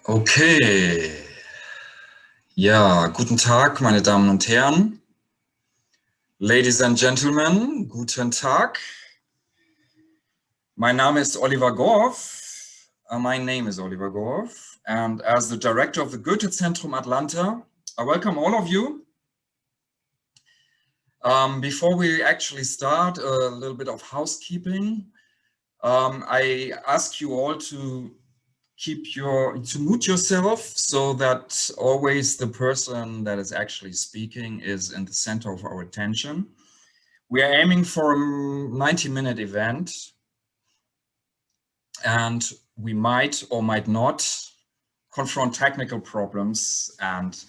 Okay, ja, guten Tag, meine Damen und Herren. Ladies and Gentlemen, guten Tag. My name is Oliver Gorf. And as the director of the Goethe-Zentrum Atlanta, I welcome all of you. Before we actually start, a little bit of housekeeping. I ask you all to mute yourself so that always the person that is actually speaking is in the center of our attention. We are aiming for a 90-minute event, and we might or might not confront technical problems, and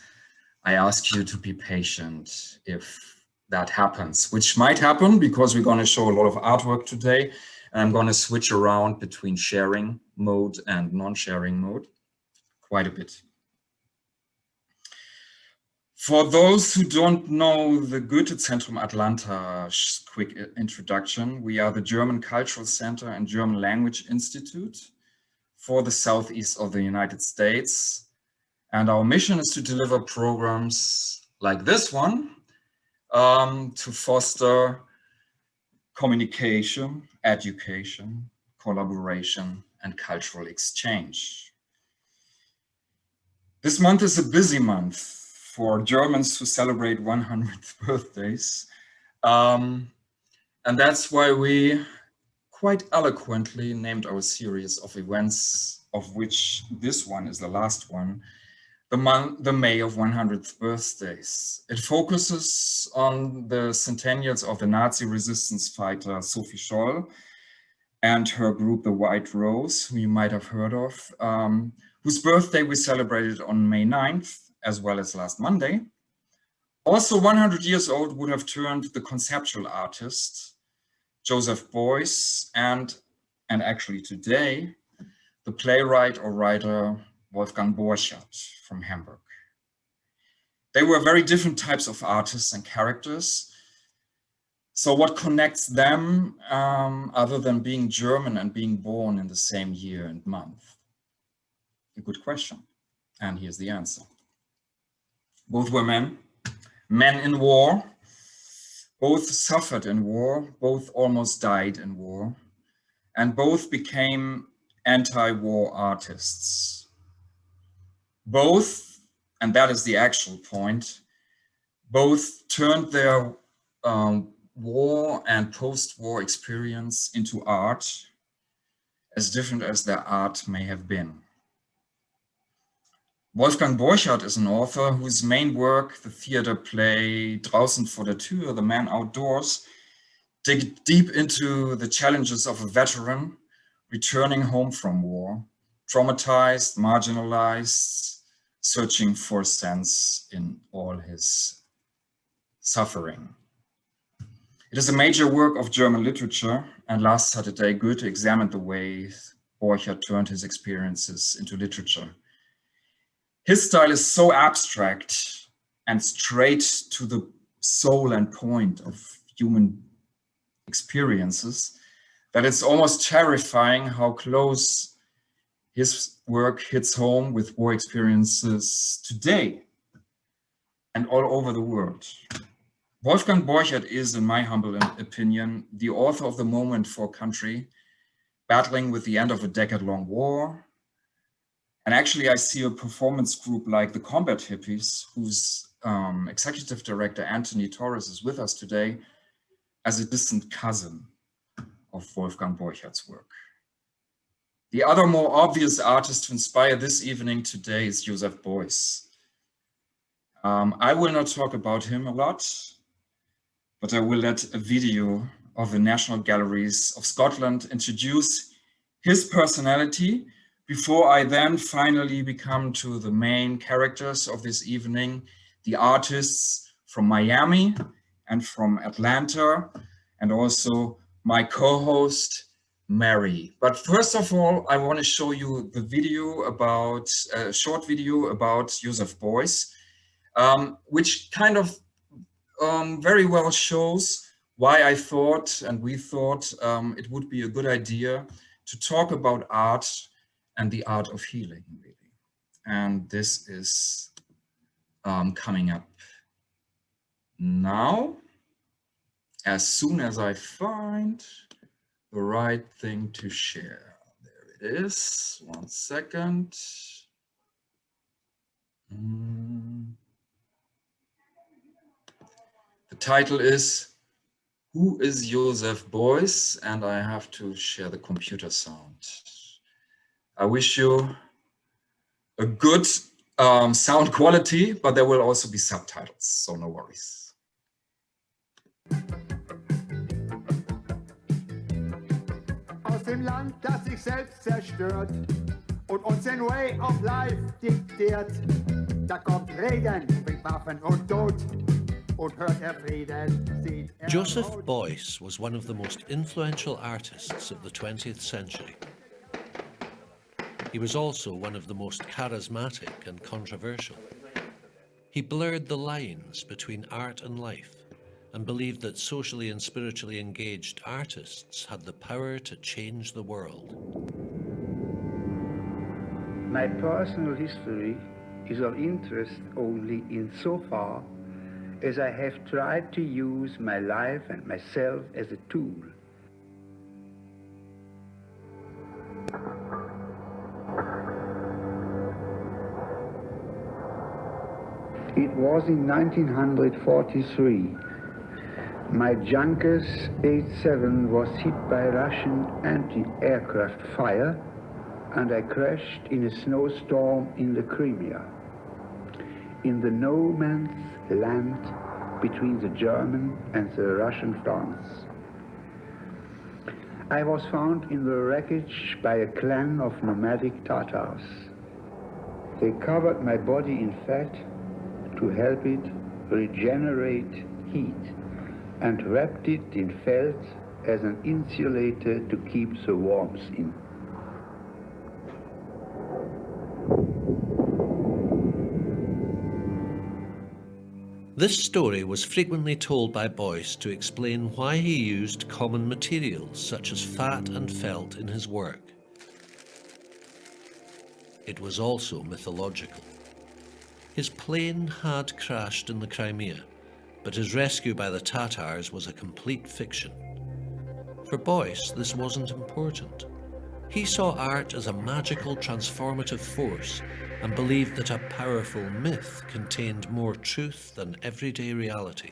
I ask you to be patient if that happens, which might happen because we're going to show a lot of artwork today, and I'm going to switch around between sharing mode and non-sharing mode quite a bit. For those who don't know the Goethe-Zentrum Atlanta, quick introduction, we are the German Cultural Center and German Language Institute for the southeast of the United States. And our mission is to deliver programs like this one to foster communication, education, collaboration, and cultural exchange. This month is a busy month for Germans who celebrate 100th birthdays. And that's why we quite eloquently named our series of events, of which this one is the last one, the May of 100th birthdays. It focuses on the centennials of the Nazi resistance fighter Sophie Scholl and her group, the White Rose, who you might have heard of, whose birthday we celebrated on May 9th, as well as last Monday. Also 100 years old would have turned the conceptual artist, Joseph Beuys, and actually today, the playwright or writer, Wolfgang Borchert from Hamburg. They were very different types of artists and characters. So what connects them other than being German and being born in the same year and month? A good question. And here's the answer. Both were men in war, both suffered in war, both almost died in war, and both became anti-war artists. Both, and that is the actual point, both turned their war and post-war experience into art, as different as their art may have been. Wolfgang Borchert is an author whose main work, the theater play Draußen vor der Tür, The Man Outdoors, dig deep into the challenges of a veteran returning home from war, traumatized, marginalized, searching for sense in all his suffering. It is a major work of German literature, and last Saturday, Goethe examined the way Borchert turned his experiences into literature. His style is so abstract and straight to the soul and point of human experiences that it's almost terrifying how close his work hits home with war experiences today and all over the world. Wolfgang Borchert is, in my humble opinion, the author of the moment for a country battling with the end of a decade-long war. And actually, I see a performance group like the Combat Hippies, whose executive director, Anthony Torres, is with us today, as a distant cousin of Wolfgang Borchert's work. The other more obvious artist to inspire this evening today is Joseph Boyce. I will not talk about him a lot, but I will let a video of the National Galleries of Scotland introduce his personality before I then finally become to the main characters of this evening, the artists from Miami and from Atlanta, and also my co-host, Mary. But first of all, I want to show you the video about, a short video about Joseph Beuys, which kind of very well shows why I thought, and we thought, it would be a good idea to talk about art and the art of healing, really. and this is coming up now, as soon as I find the right thing to share. There it is, 1 second. The title is Who is Joseph Beuys? And I have to share the computer sound. I wish you a good sound quality, but there will also be subtitles, so no worries. Aus dem Land, das sich selbst zerstört und uns den Way of Life diktiert, da kommt Regen, bringt Waffen und Tod. Joseph Boyce was one of the most influential artists of the 20th century. He was also one of the most charismatic and controversial. He blurred the lines between art and life and believed that socially and spiritually engaged artists had the power to change the world. My personal history is of interest only insofar as I have tried to use my life and myself as a tool. It was in 1943. My Junkers 87 was hit by Russian anti-aircraft fire and I crashed in a snowstorm in the Crimea, in the no man's land between the German and the Russian fronts. I was found in the wreckage by a clan of nomadic Tatars. They covered my body in fat to help it regenerate heat and wrapped it in felt as an insulator to keep the warmth in. This story was frequently told by Boyce to explain why he used common materials such as fat and felt in his work. It was also mythological. His plane had crashed in the Crimea, but his rescue by the Tatars was a complete fiction. For Boyce, this wasn't important. He saw art as a magical transformative force and believed that a powerful myth contained more truth than everyday reality.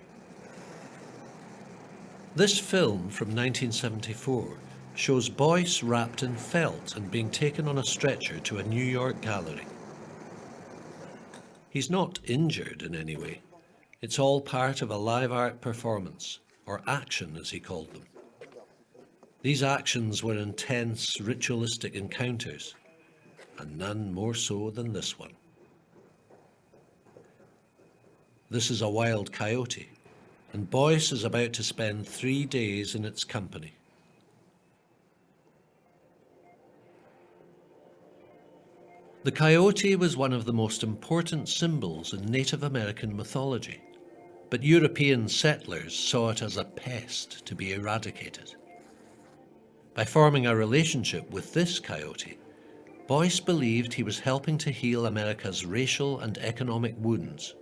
This film from 1974 shows Boyce wrapped in felt and being taken on a stretcher to a New York gallery. He's not injured in any way. It's all part of a live art performance, or action as he called them. These actions were intense, ritualistic encounters, and none more so than this one. This is a wild coyote, and Boyce is about to spend 3 days in its company. The coyote was one of the most important symbols in Native American mythology, but European settlers saw it as a pest to be eradicated. By forming a relationship with this coyote, Boyce believed he was helping to heal America's racial and economic wounds.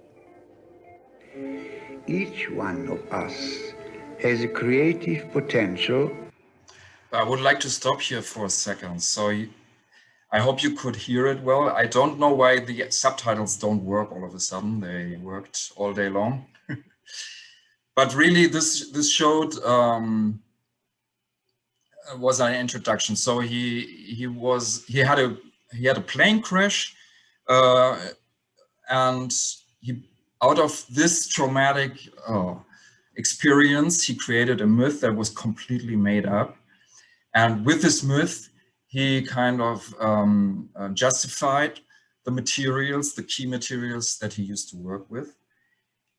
Each one of us has a creative potential. I would like to stop here for a second. So I hope you could hear it well. I don't know why the subtitles don't work all of a sudden. They worked all day long. But really, this showed was an introduction. So he had a plane crash, and out of this traumatic experience, he created a myth that was completely made up. And with this myth, he kind of justified the materials, the key materials that he used to work with.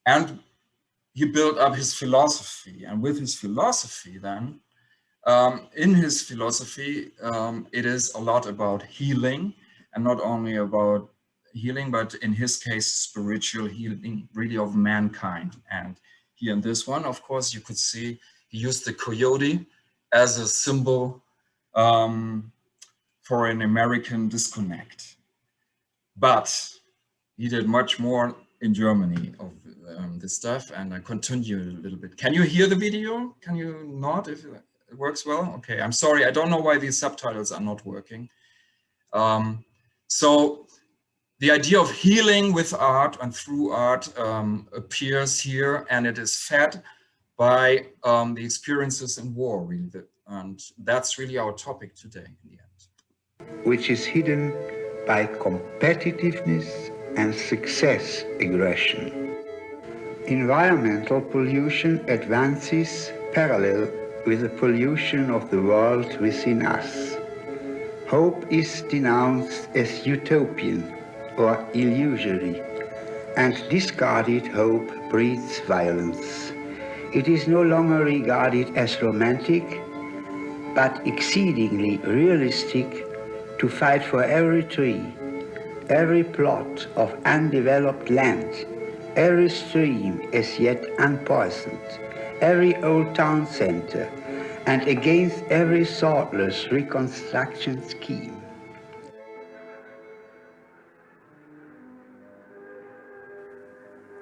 And he built up his philosophy. And with his philosophy then, in his philosophy, it is a lot about healing, and not only about healing, but in his case, spiritual healing, really of mankind. And here in this one, of course, you could see he used the coyote as a symbol for an American disconnect. but he did much more in Germany of this stuff, and I continue a little bit. Can you hear the video? Can you not, if it works well? Okay, I'm sorry, I don't know why these subtitles are not working. So the idea of healing with art and through art appears here, and it is fed by the experiences in war, really. And that's really our topic today in the end. Which is hidden by competitiveness and success aggression. Environmental pollution advances parallel with the pollution of the world within us. Hope is denounced as utopian or illusory, and discarded hope breeds violence. It is no longer regarded as romantic, but exceedingly realistic to fight for every tree, every plot of undeveloped land, every stream as yet unpoisoned, every old town center, and against every thoughtless reconstruction scheme.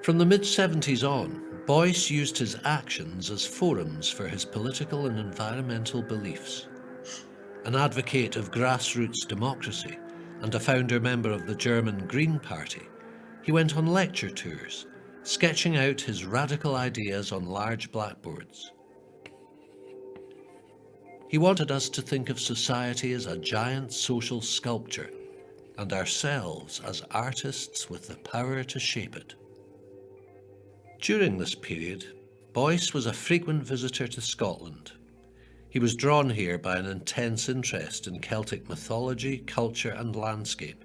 From the mid-70s on, Beuys used his actions as forums for his political and environmental beliefs. An advocate of grassroots democracy and a founder member of the German Green Party, he went on lecture tours, sketching out his radical ideas on large blackboards. He wanted us to think of society as a giant social sculpture and ourselves as artists with the power to shape it. During this period, Beuys was a frequent visitor to Scotland. He was drawn here by an intense interest in Celtic mythology, culture and landscape.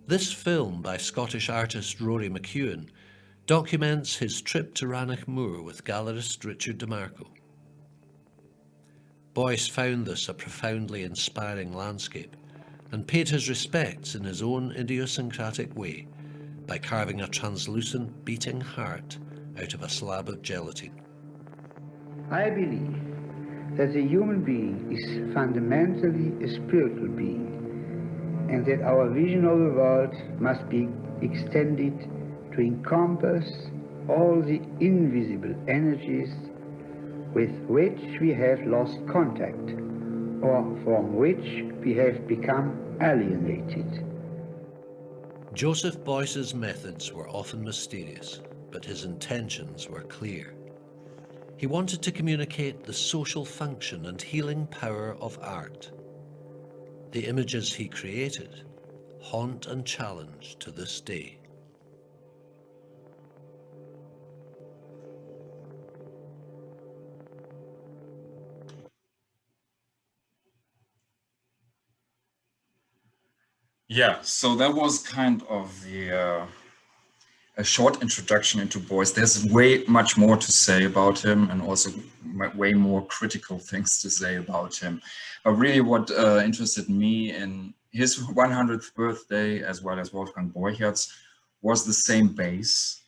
This film by Scottish artist Rory McEwen documents his trip to Rannoch Moor with gallerist Richard DeMarco. Beuys found this a profoundly inspiring landscape and paid his respects in his own idiosyncratic way by carving a translucent beating heart out of a slab of gelatine. I believe that the human being is fundamentally a spiritual being, and that our vision of the world must be extended to encompass all the invisible energies with which we have lost contact, or from which we have become alienated. Joseph Boyce's methods were often mysterious, but his intentions were clear. He wanted to communicate the social function and healing power of art. The images he created haunt and challenge to this day. Yeah, so that was kind of a short introduction into Beuys. There's way much more to say about him, and also way more critical things to say about him. But really what interested me in his 100th birthday, as well as Wolfgang Borchert's, was the same base.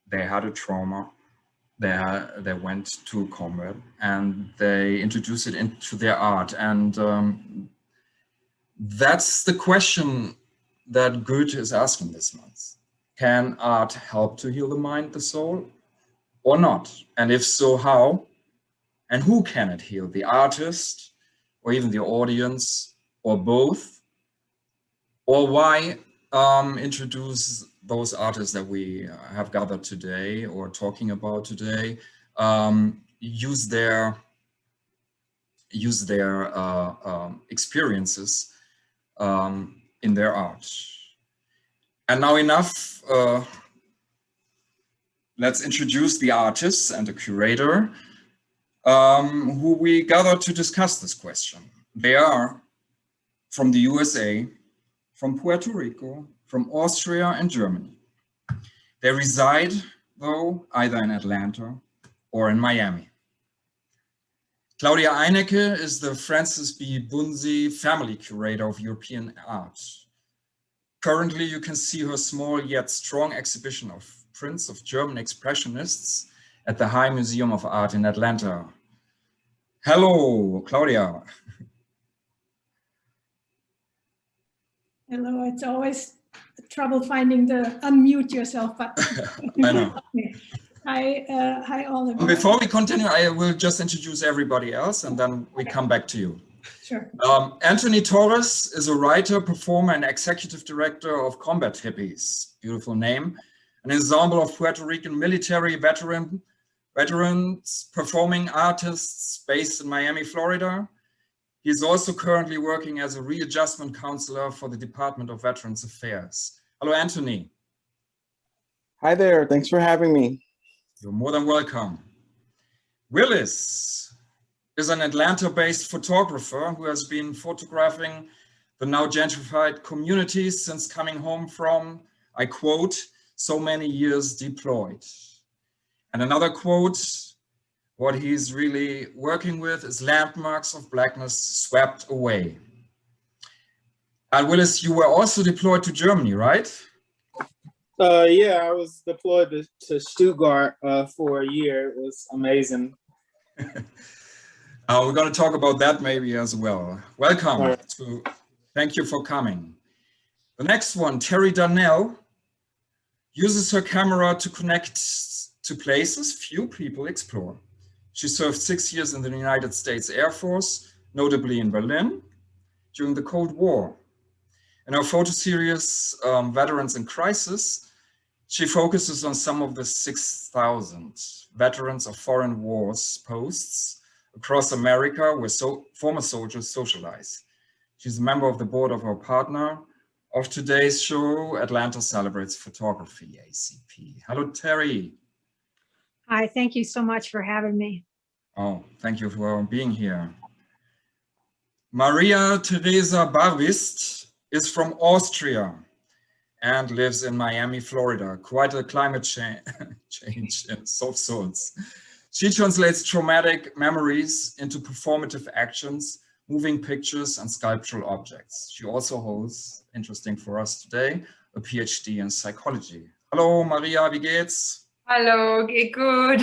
They had a trauma. They went to combat, and they introduced it into their art. And that's the question that Goethe is asking this month. Can art help to heal the mind, the soul, or not? And if so, how? And who can it heal? The artist, or even the audience, or both? Or why introduce those artists that we have gathered today or talking about today, use their experiences in their art. And now enough, let's introduce the artists and the curator who we gathered to discuss this question. They are from the USA, from Puerto Rico, from Austria and Germany. They reside, though, either in Atlanta or in Miami. Claudia Einecke is the Francis B. Bunzi Family Curator of European Art. Currently, you can see her small yet strong exhibition of prints of German expressionists at the High Museum of Art in Atlanta. Hello, Claudia. Hello, it's always trouble finding the unmute yourself button. I know. Hi, Oliver. Before we continue, I will just introduce everybody else and then we come back to you. Sure. Anthony Torres is a writer, performer, and executive director of Combat Hippies, beautiful name, an ensemble of Puerto Rican military veterans, performing artists based in Miami, Florida. He is also currently working as a readjustment counselor for the Department of Veterans Affairs. Hello, Anthony. Hi there, thanks for having me. You're more than welcome. Willis is an Atlanta-based photographer who has been photographing the now gentrified communities since coming home from, I quote, so many years deployed. And another quote, what he's really working with is landmarks of blackness swept away. And Willis, you were also deployed to Germany, right? Yeah, I was deployed to Stuttgart for a year. It was amazing. We're going to talk about that maybe as well. Welcome. Right. Thank you for coming. The next one, Terry Darnell, uses her camera to connect to places few people explore. She served 6 years in the United States Air Force, notably in Berlin, during the Cold War. In her photo series, Veterans in Crisis, she focuses on some of the 6,000 veterans of foreign wars posts across America where former soldiers socialize. She's a member of the board of our partner of today's show, Atlanta Celebrates Photography, ACP. Hello, Terry. Hi, thank you so much for having me. Oh, thank you for being here. Maria Teresa Barwist is from Austria and lives in Miami, Florida. Quite a climate change in soft souls. She translates traumatic memories into performative actions, moving pictures and sculptural objects. She also holds, interesting for us today, a PhD in psychology. Hello, Maria, wie geht's? Hello, geht gut.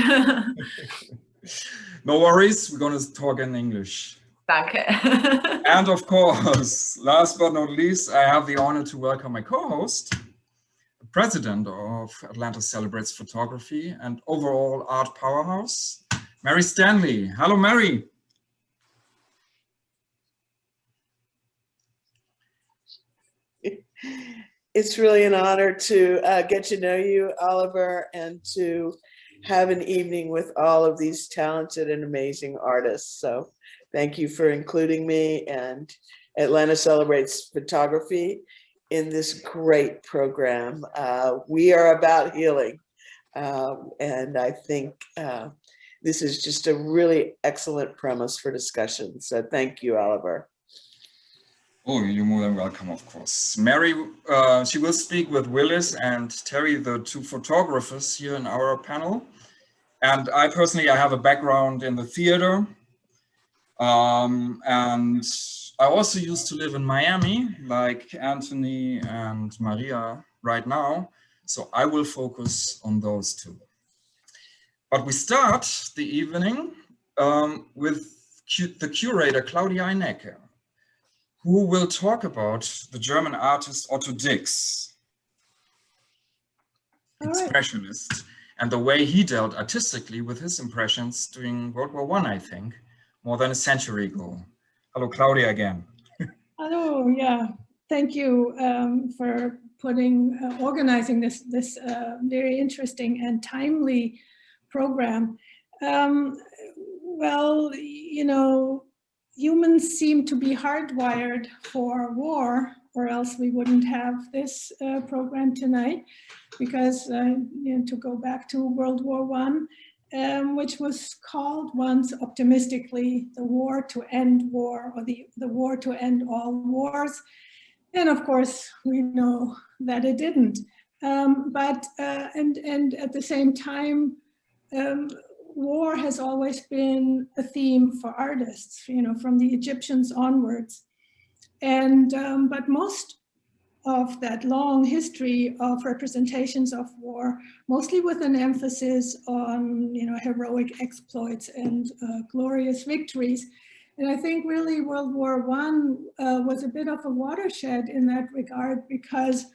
No worries, we're going to talk in English. Danke. And of course, last but not least, I have the honor to welcome my co-host, the president of Atlanta Celebrates Photography and overall art powerhouse, Mary Stanley. Hello, Mary. It's really an honor to get to know you, Oliver, and to have an evening with all of these talented and amazing artists. So thank you for including me and Atlanta Celebrates Photography in this great program. We are about healing. And I think this is just a really excellent premise for discussion. So thank you, Oliver. Oh, you're more than welcome, of course. Mary, she will speak with Willis and Terry, the two photographers here in our panel. And I personally, I have a background in the theater. And I also used to live in Miami, like Anthony and Maria right now. So I will focus on those two. But we start the evening with the curator, Claudia Einecke, who will talk about the German artist Otto Dix, expressionist, and the way he dealt artistically with his impressions during World War I, I think, more than a century ago. Hello, Claudia again. Hello, yeah. Thank you for organizing this very interesting and timely program. Well, you know, humans seem to be hardwired for war, or else we wouldn't have this program tonight, because you know, to go back to World War I, which was called once optimistically the war to end war, or the war to end all wars. And of course, we know that it didn't. And at the same time, war has always been a theme for artists, you know, from the Egyptians onwards. And but most of that long history of representations of war, mostly with an emphasis on, you know, heroic exploits and glorious victories. And I think really World War I was a bit of a watershed in that regard, because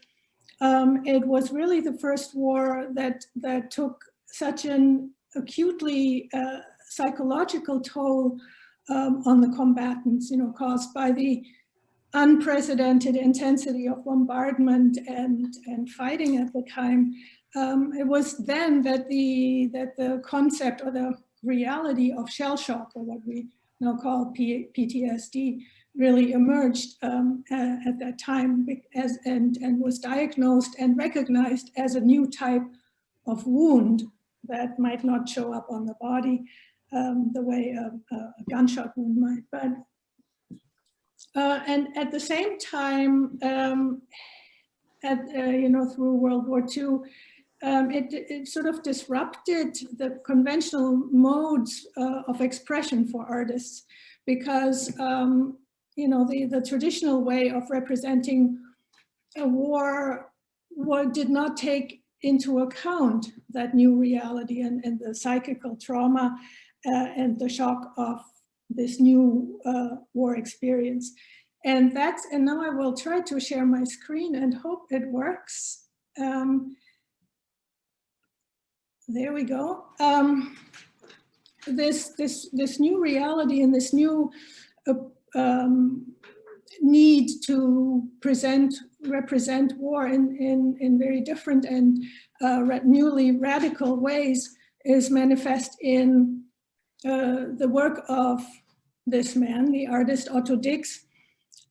it was really the first war that took such an acutely psychological toll on the combatants, caused by the unprecedented intensity of bombardment and fighting at the time. It was then that the concept or the reality of shell shock, or what we now call PTSD, really emerged at that time and was diagnosed and recognized as a new type of wound that might not show up on the body the way a gunshot wound might. But and at the same time, through World War II, it sort of disrupted the conventional modes of expression for artists, because the traditional way of representing a war did not take into account that new reality and the psychical trauma and the shock of this new war experience. And now I will try to share my screen and hope it works. There we go. This new reality and this new need to represent war in very different and newly radical ways is manifest in the work of this man, the artist Otto Dix,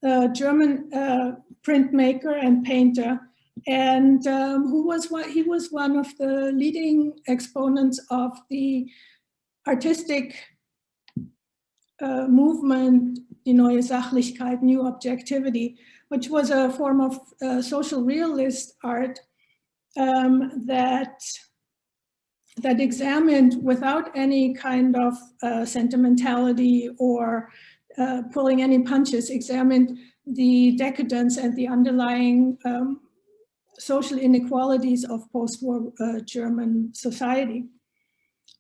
a German printmaker and painter, and he was one of the leading exponents of the artistic movement, Neue Sachlichkeit, New Objectivity, which was a form of social realist art that examined, without any kind of sentimentality or pulling any punches, examined the decadence and the underlying social inequalities of post-war German society.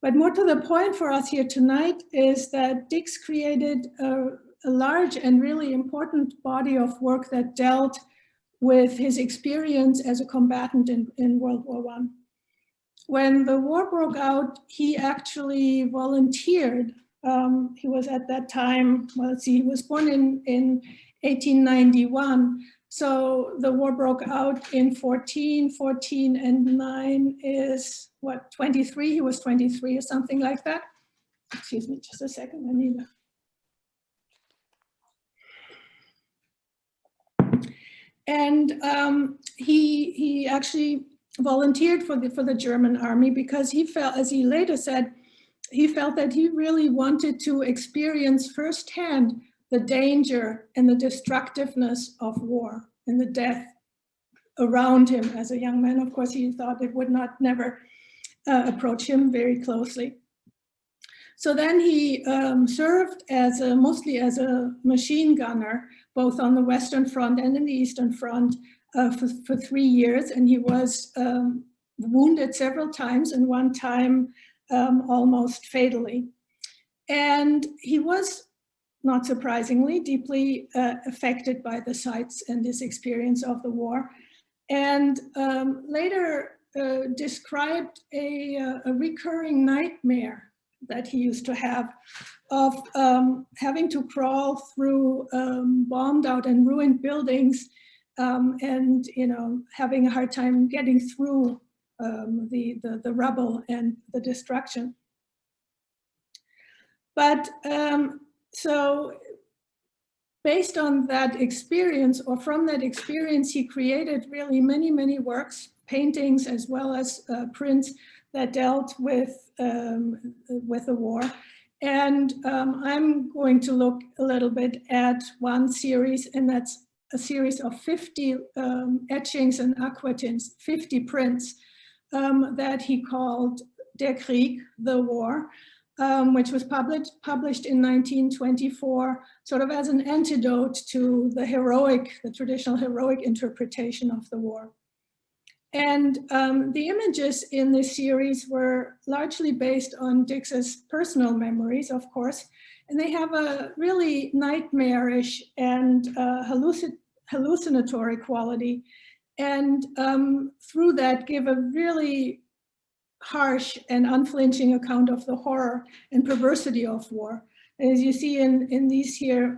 But more to the point for us here tonight is that Dix created a large and really important body of work that dealt with his experience as a combatant in World War I. When the war broke out, he actually volunteered. He was at that time, well, let's see, he was born in 1891. So the war broke out in 14 and 9 is what, 23? He was 23 or something like that. Excuse me, just a second, I need And he actually volunteered for the German army because he felt, as he later said, he felt that he really wanted to experience firsthand the danger and the destructiveness of war and the death around him. As a young man, of course, he thought it would never approach him very closely. So then he served mostly as a machine gunner, both on the Western Front and in the Eastern Front for 3 years. And he was wounded several times, and one time almost fatally. And he was, not surprisingly, deeply affected by the sights and his experience of the war. And later described a recurring nightmare that he used to have of having to crawl through bombed out and ruined buildings and having a hard time getting through the rubble and the destruction. But so based on that experience, or from that experience, he created really many works, paintings as well as prints that dealt with the war. And I'm going to look a little bit at one series, and that's a series of 50 etchings and aquatints, 50 prints that he called Der Krieg, the war, which was published in 1924, sort of as an antidote to the traditional heroic interpretation of the war. And the images in this series were largely based on Dix's personal memories, of course, and they have a really nightmarish and hallucinatory quality. and through that give a really harsh and unflinching account of the horror and perversity of war. As you see in these here,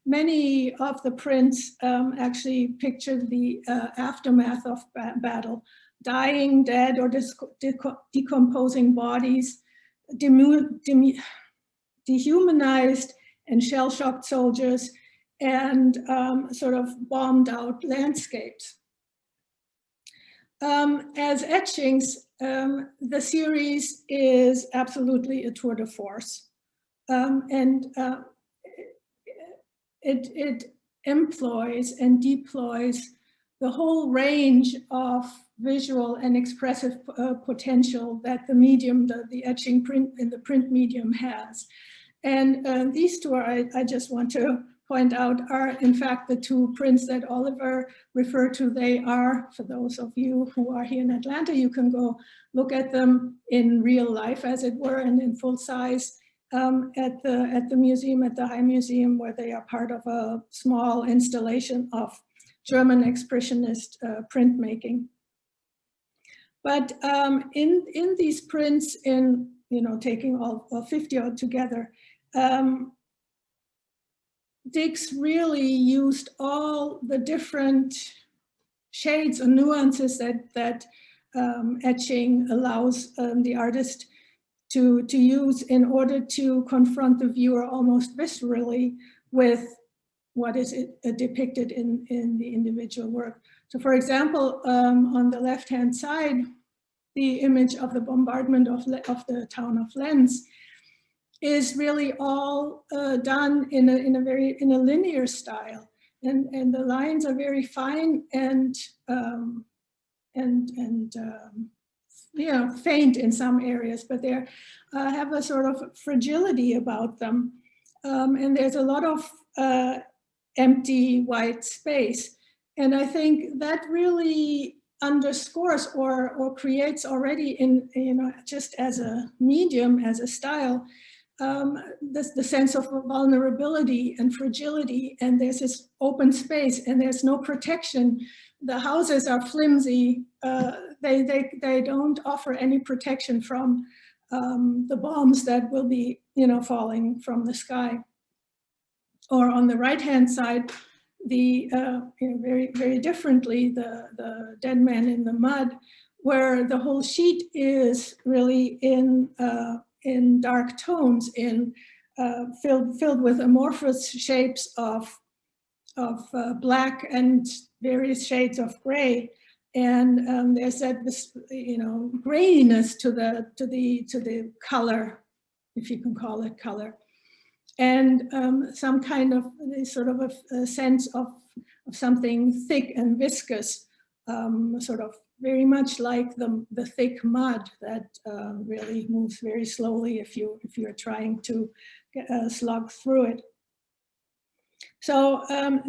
many of the prints actually picture the aftermath of battle, dying, dead, or decomposing bodies, dehumanized and shell-shocked soldiers, and sort of bombed out landscapes. As etchings, the series is absolutely a tour de force. It employs and deploys the whole range of visual and expressive potential that the medium, the etching print in the print medium has. And these two, I just want to point out, are in fact the two prints that Oliver referred to. They are, for those of you who are here in Atlanta, you can go look at them in real life, as it were, and in full size at the museum, at the High Museum, where they are part of a small installation of German expressionist printmaking. But in these prints, in taking all 50 altogether, Dix really used all the different shades and nuances that etching allows the artist to use in order to confront the viewer almost viscerally with what is depicted in the individual work. So for example, on the left-hand side, the image of the bombardment of the town of Lens is really all done in a linear style, and the lines are very fine and faint in some areas, but they have a sort of fragility about them, and there's a lot of empty white space, and I think that really underscores or creates already in just as a medium, as a style, the sense of vulnerability and fragility, and there's this open space and there's no protection. The houses are flimsy. They don't offer any protection from the bombs that will be falling from the sky. Or on the right-hand side, the very, very differently, the dead man in the mud, where the whole sheet is really in dark tones, filled with amorphous shapes of black and various shades of gray, and there's that graininess to the color, if you can call it color, and some kind of sort of a sense of something thick and viscous, sort of very much like the thick mud that really moves very slowly if you're trying to slog through it. So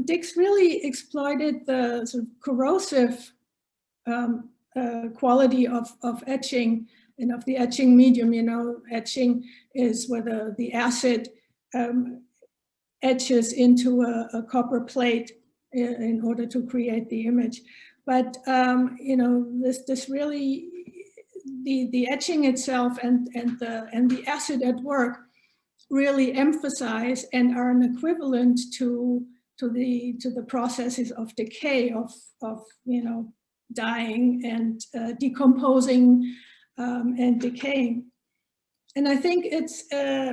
Dix really exploited the sort of corrosive quality of etching and of the etching medium. Etching is where the acid etches into a copper plate in order to create the image. But this really, the etching itself and the acid at work really emphasize and are an equivalent to the processes of decay, of dying and decomposing and decaying. And I think it's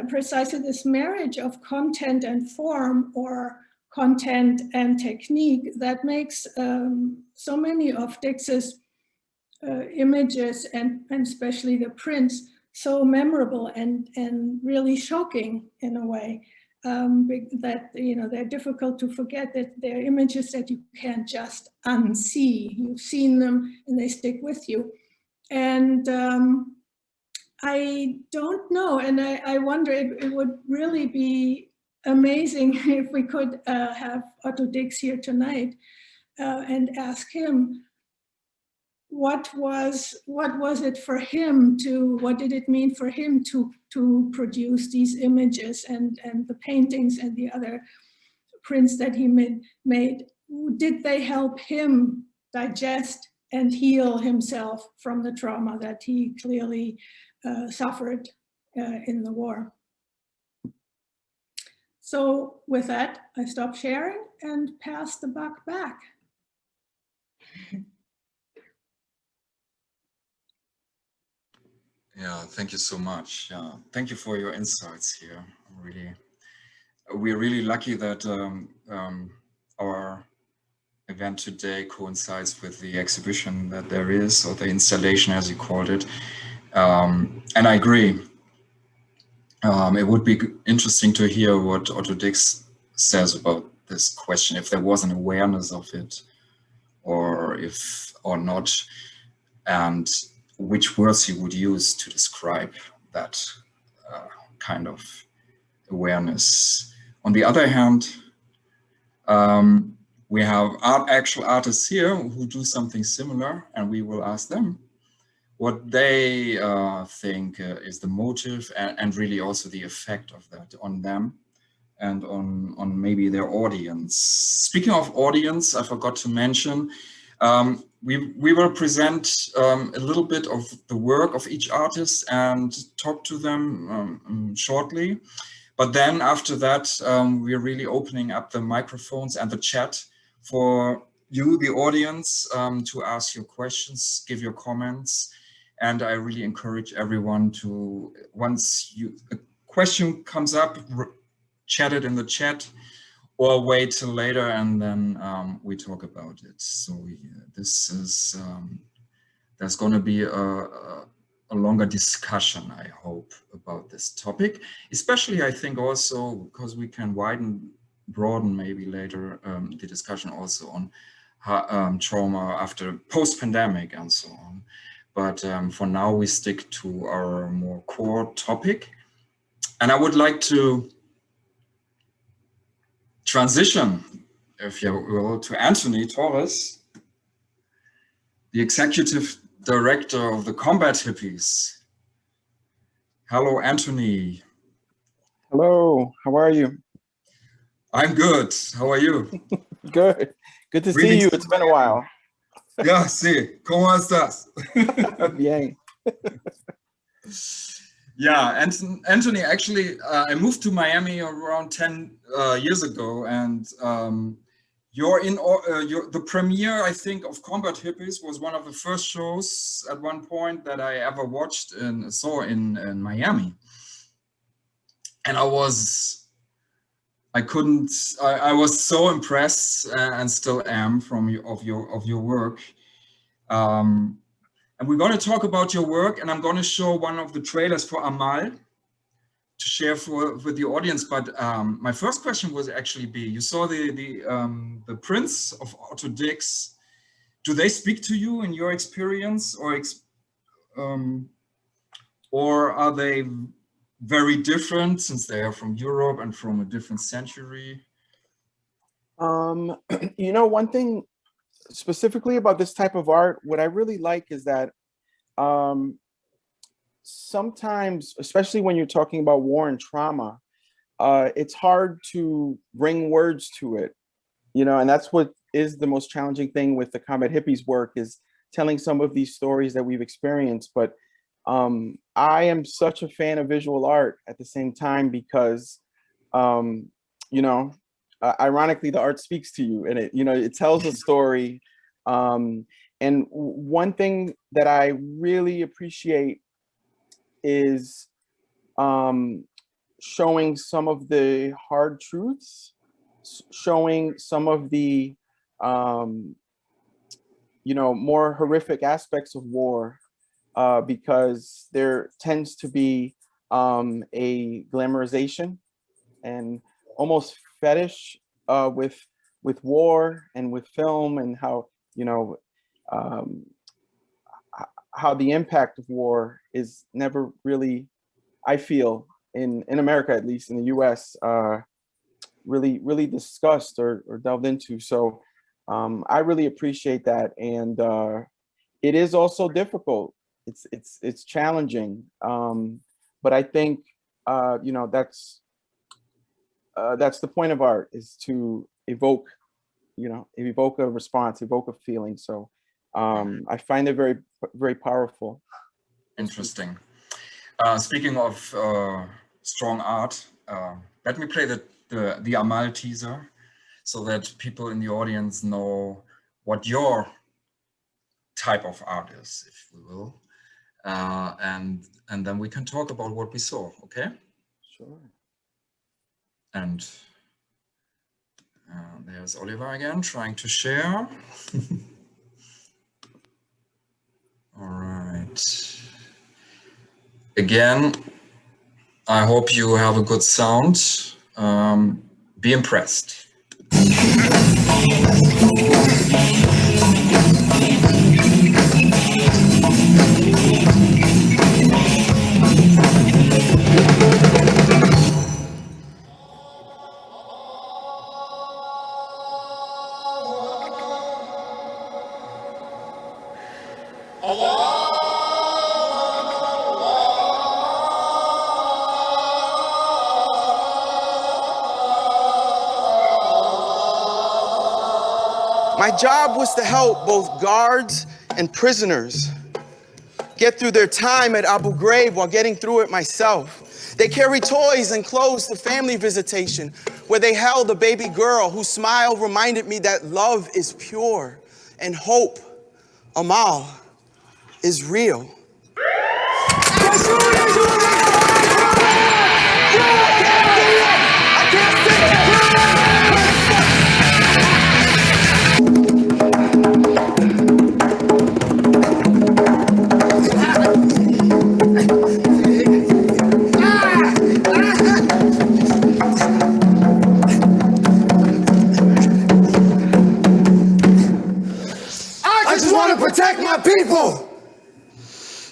precisely this marriage of content and form, or content and technique, that makes so many of Dix's images and especially the prints so memorable and really shocking in a way, that they're difficult to forget, that they're images that you can't just unsee. You've seen them and they stick with you. And I don't know, and I wonder, it would really be amazing if we could have Otto Dix here tonight and ask him what did it mean for him to produce these images and the paintings and the other prints that he made. Did they help him digest and heal himself from the trauma that he clearly suffered in the war. So with that, I stop sharing and pass the buck back. Yeah, thank you so much. Yeah, thank you for your insights here. We're really lucky that our event today coincides with the exhibition that there is, or the installation as you called it. And I agree. It would be interesting to hear what Otto Dix says about this question, if there was an awareness of it or not, and which words he would use to describe that kind of awareness. On the other hand, we have actual artists here who do something similar, and we will ask them what they think is the motive and really also the effect of that on them and on maybe their audience. Speaking of audience, I forgot to mention, we will present a little bit of the work of each artist and talk to them shortly. But then after that, we're really opening up the microphones and the chat for you, the audience, to ask your questions, give your comments. And I really encourage everyone to, once a question comes up, chat it in the chat, or wait till later and then we talk about it. So this is, there's going to be a longer discussion, I hope, about this topic, especially I think also because we can broaden maybe later the discussion also on trauma after post-pandemic and so on. But for now, we stick to our more core topic. And I would like to transition, if you will, to Anthony Torres, the executive director of the Combat Hippies. Hello, Anthony. Hello, how are you? I'm good. How are you? Good. Good to see you. It's been a while. Yeah, sí. ¿Cómo estás? Bien. Yeah, Anthony, actually, I moved to Miami around 10 years ago, and the premiere, I think, of Combat Hippies was one of the first shows at one point that I ever watched and saw in Miami. And I was so impressed and still am of your work. And we're going to talk about your work, and I'm going to show one of the trailers for Amal to share with the audience. But my first question was actually you saw the prints of Otto Dix. Do they speak to you in your experience, or are they very different since they are from Europe and from a different century? You know, one thing specifically about this type of art, what I really like is that sometimes, especially when you're talking about war and trauma, it's hard to bring words to it, you know, and that's what is the most challenging thing with the Combat Hippies work, is telling some of these stories that we've experienced. But I am such a fan of visual art at the same time because, you know, ironically, the art speaks to you, and it tells a story. And one thing that I really appreciate is showing some of the hard truths, showing some of the, more horrific aspects of war, because there tends to be a glamorization and almost fetish with war and with film, and how how the impact of war is never really, I feel, in America, at least in the US, really discussed or delved into. So I really appreciate that, and it is also difficult. It's challenging, but I think that's the point of art, is to evoke you know, evoke a response, evoke a feeling. So I find it very, very powerful. Interesting. Speaking of strong art, let me play the Amal teaser so that people in the audience know what your type of art is, if we will. And then we can talk about what we saw, okay? Sure. And there's Oliver again trying to share. All right. Again, I hope you have a good sound. Be impressed. My job was to help both guards and prisoners get through their time at Abu Ghraib while getting through it myself. They carried toys and clothes to family visitation, where they held a baby girl whose smile reminded me that love is pure and hope, Amal, is real. Protect my people!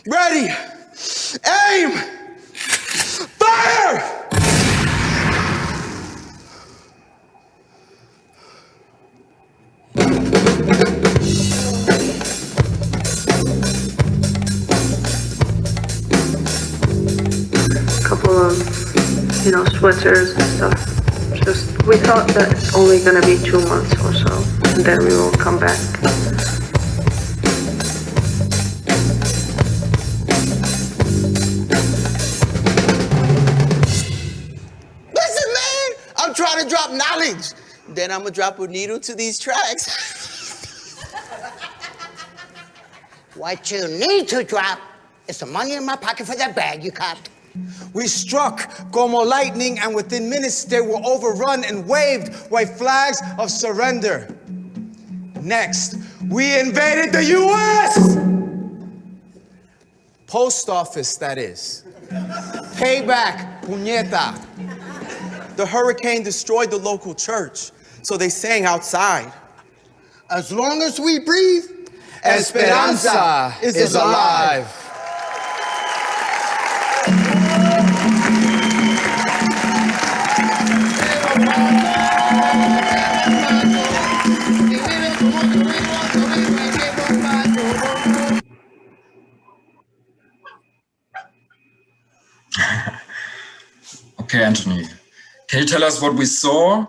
Ready! Aim! Fire! Couple of, sweaters and stuff. We thought that it's only gonna be 2 months or so, and then we will come back. Trying to drop knowledge. Then I'm gonna drop a needle to these tracks. What you need to drop is the money in my pocket for that bag you copped. We struck como lightning, and within minutes they were overrun and waved white flags of surrender. Next, we invaded the US! Post office, that is. Payback, puñeta. The hurricane destroyed the local church, so they sang outside. As long as we breathe, Esperanza is alive. Okay, Anthony. Can you tell us what we saw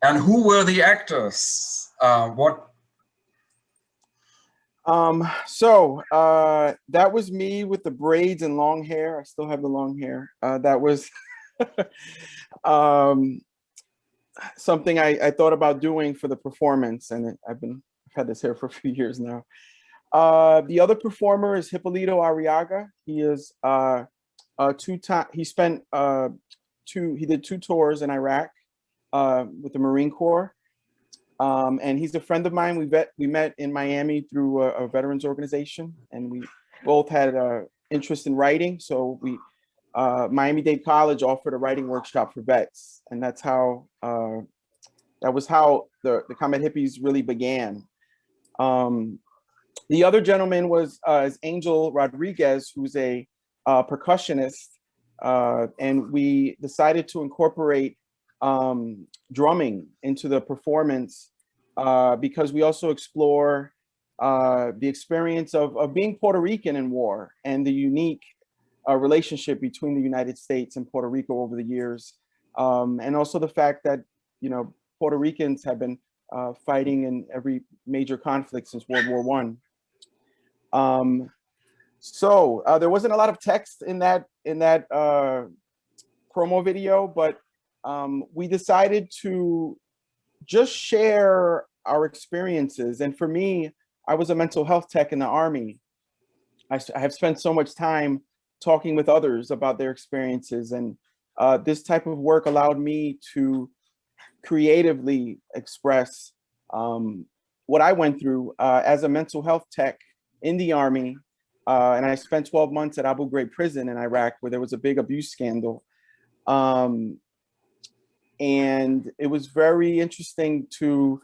and who were the actors? That was me with the braids and long hair. I still have the long hair. That was something I thought about doing for the performance, and I've had this hair for a few years now. The other performer is Hipólito Arriaga. He is he did 2 tours in Iraq with the Marine Corps. And he's a friend of mine. We met in Miami through a veterans organization, and we both had an interest in writing. So Miami-Dade College offered a writing workshop for vets. And that's how, that was how the Combat Hippies really began. The other gentleman is Angel Rodriguez, who's a percussionist. And we decided to incorporate drumming into the performance because we also explore the experience of being Puerto Rican in war and the unique relationship between the United States and Puerto Rico over the years. And also the fact that, Puerto Ricans have been fighting in every major conflict since World War I. So there wasn't a lot of text in that promo video, but we decided to just share our experiences. And for me, I was a mental health tech in the Army. I have spent so much time talking with others about their experiences, and this type of work allowed me to creatively express what I went through as a mental health tech in the Army. And I spent 12 months at Abu Ghraib prison in Iraq, where there was a big abuse scandal. And it was very interesting to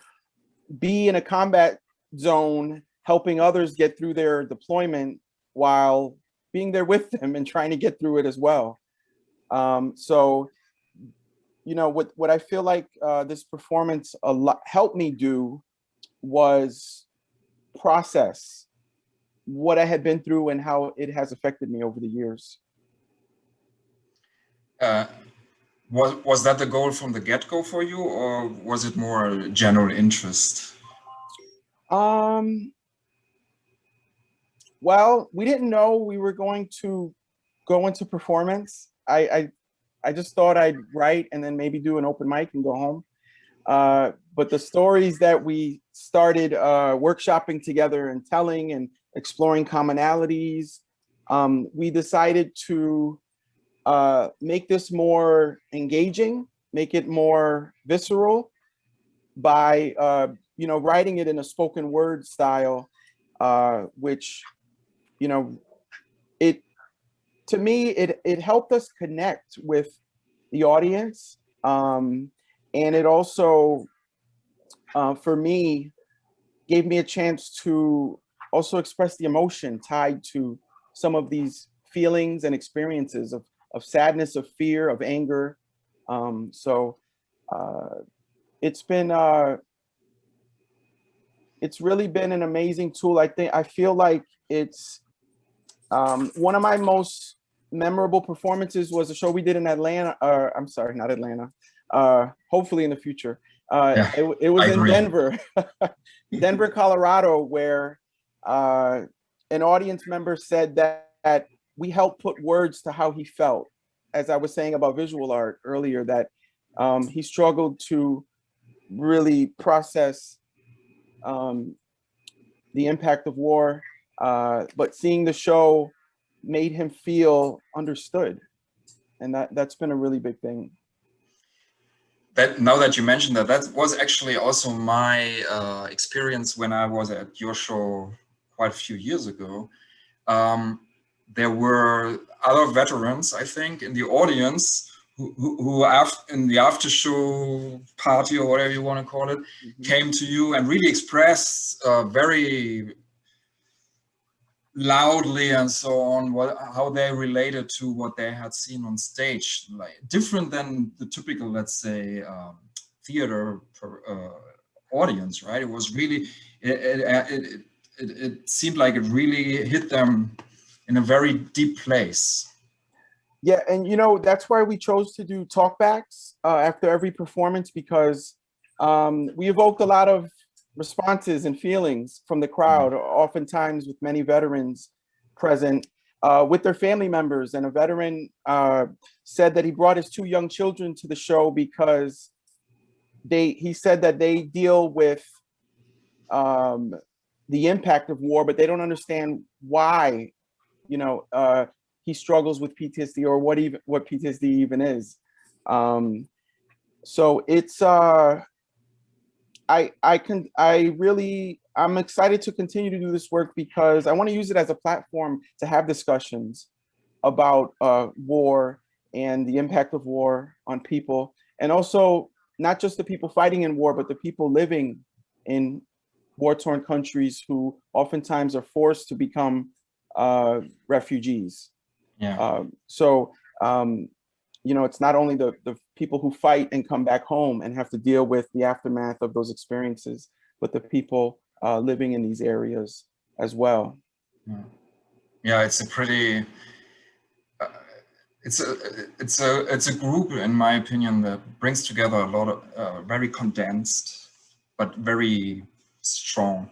be in a combat zone, helping others get through their deployment while being there with them and trying to get through it as well. So, you know, what I feel like this performance helped me do was process what I had been through and how it has affected me over the years. Was that the goal from the get-go for you, or was it more a general interest? Well, we didn't know we were going to go into performance. I just thought I'd write and then maybe do an open mic and go home. But the stories that we started workshopping together and telling and exploring commonalities, we decided to make this more engaging, make it more visceral by you know, writing it in a spoken word style, which, you know, to me, it helped us connect with the audience. And it also, for me, gave me a chance to also express the emotion tied to some of these feelings and experiences of sadness, of fear, of anger. So it's really been an amazing tool. I feel like it's one of my most memorable performances was a show we did in Atlanta. I'm sorry, not Atlanta. Hopefully in the future. It was in Denver, Denver, Colorado, where an audience member said that we helped put words to how he felt. As I was saying about visual art earlier, that he struggled to really process the impact of war, but seeing the show made him feel understood. And that's been a really big thing. Now that you mentioned that, that was actually also my experience when I was at your show quite a few years ago. There were other veterans, I think, in the audience who in the after show party or whatever you want to call it, came to you and really expressed very loudly and so on how they related to what they had seen on stage, like different than the typical, let's say, theater audience, right? It was really it seemed like it really hit them in a very deep place. Yeah, and you know, that's why we chose to do talkbacks after every performance, because we evoked a lot of responses and feelings from the crowd, oftentimes with many veterans present with their family members. And a veteran said that he brought his 2 young children to the show because he said that they deal with the impact of war, but they don't understand why, you know, he struggles with PTSD or what PTSD even is. So it's I'm excited to continue to do this work because I want to use it as a platform to have discussions about war and the impact of war on people, and also not just the people fighting in war, but the people living in war-torn countries who oftentimes are forced to become refugees. Yeah. You know, it's not only the people who fight and come back home and have to deal with the aftermath of those experiences, but the people living in these areas as well. Yeah, it's a pretty, it's a group, in my opinion, that brings together a lot of very condensed but very strong.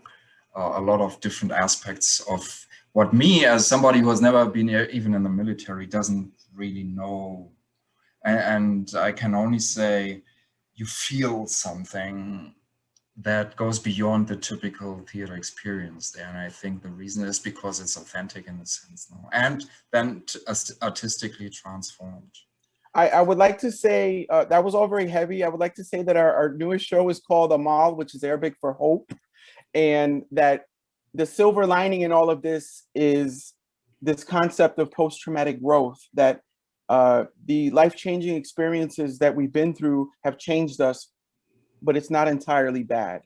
A lot of different aspects of what me, as somebody who has never been even in the military, doesn't really know. And I can only say you feel something that goes beyond the typical theater experience there. And I think the reason is because it's authentic in a sense now, and then artistically transformed. I would like to say, that was all very heavy. I would like to say that our newest show is called Amal, which is Arabic for hope. And that the silver lining in all of this is this concept of post-traumatic growth, that the life-changing experiences that we've been through have changed us, but it's not entirely bad.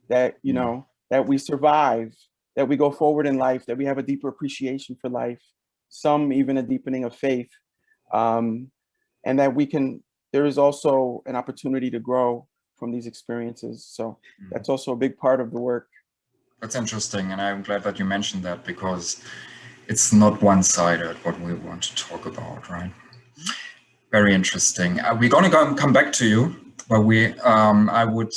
That, you know, that we survive, that we go forward in life, that we have a deeper appreciation for life, some even a deepening of faith. And that there is also an opportunity to grow from these experiences. So that's also a big part of the work. That's interesting. And I'm glad that you mentioned that, because it's not one-sided what we want to talk about, right? Very interesting. We're going to come back to you, but I would